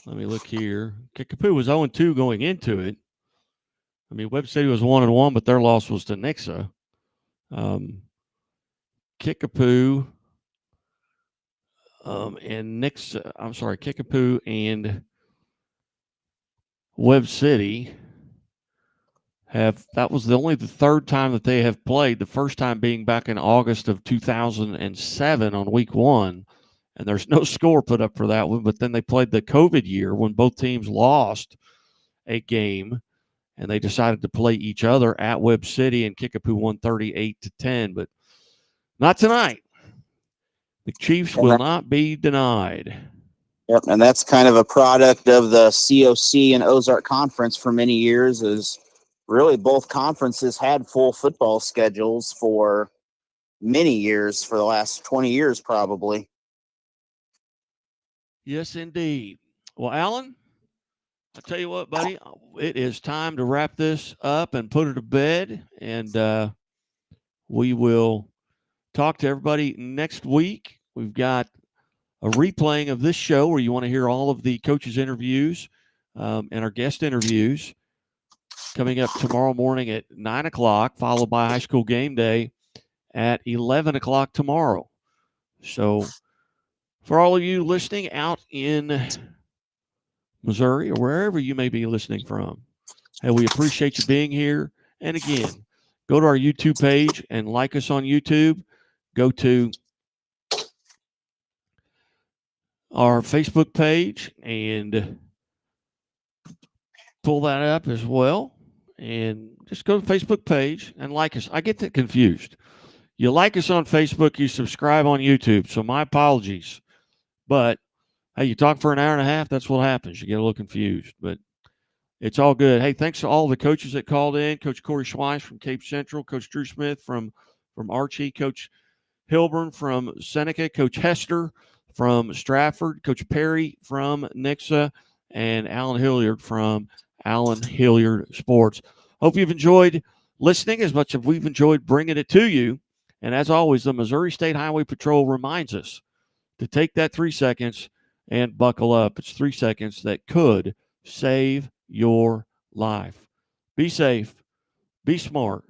Let me look here. Kickapoo was 0-2 going into it. I mean, Webb City was 1-1, but their loss was to Nixa. Kickapoo and Nixa. I'm sorry, Kickapoo and Webb City that was the third time that they have played. The first time being back in August of 2007 on week 1, and there's no score put up for that one. But then they played the COVID year when both teams lost a game. And they decided to play each other at Webb City, and Kickapoo won 38-10. But not tonight. The Chiefs will not be denied. Yep, and that's kind of a product of the COC and Ozark Conference for many years. Is really both conferences had full football schedules for many years, for the last 20 years probably. Yes, indeed. Well, Alan, I tell you what, buddy, it is time to wrap this up and put it to bed, and we will talk to everybody next week. We've got a replaying of this show where you want to hear all of the coaches' interviews and our guest interviews coming up tomorrow morning at 9 o'clock, followed by high school game day at 11 o'clock tomorrow. So for all of you listening out in Missouri, or wherever you may be listening from, hey, we appreciate you being here. And again, go to our YouTube page and like us on YouTube. Go to our Facebook page and pull that up as well. And just go to the Facebook page and like us. I get that confused. You like us on Facebook, you subscribe on YouTube. So my apologies. But hey, you talk for an hour and a half, that's what happens. You get a little confused, but it's all good. Hey, thanks to all the coaches that called in. Coach Corey Schweiss from Cape Central, Coach Drew Smith from Archie, Coach Hilburn from Seneca, Coach Hester from Stratford, Coach Perry from Nixa, and Alan Hilliard from Alan Hilliard Sports. Hope you've enjoyed listening as much as we've enjoyed bringing it to you. And as always, the Missouri State Highway Patrol reminds us to take that 3 seconds and buckle up. It's 3 seconds that could save your life. Be safe, be smart,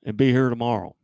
and be here tomorrow.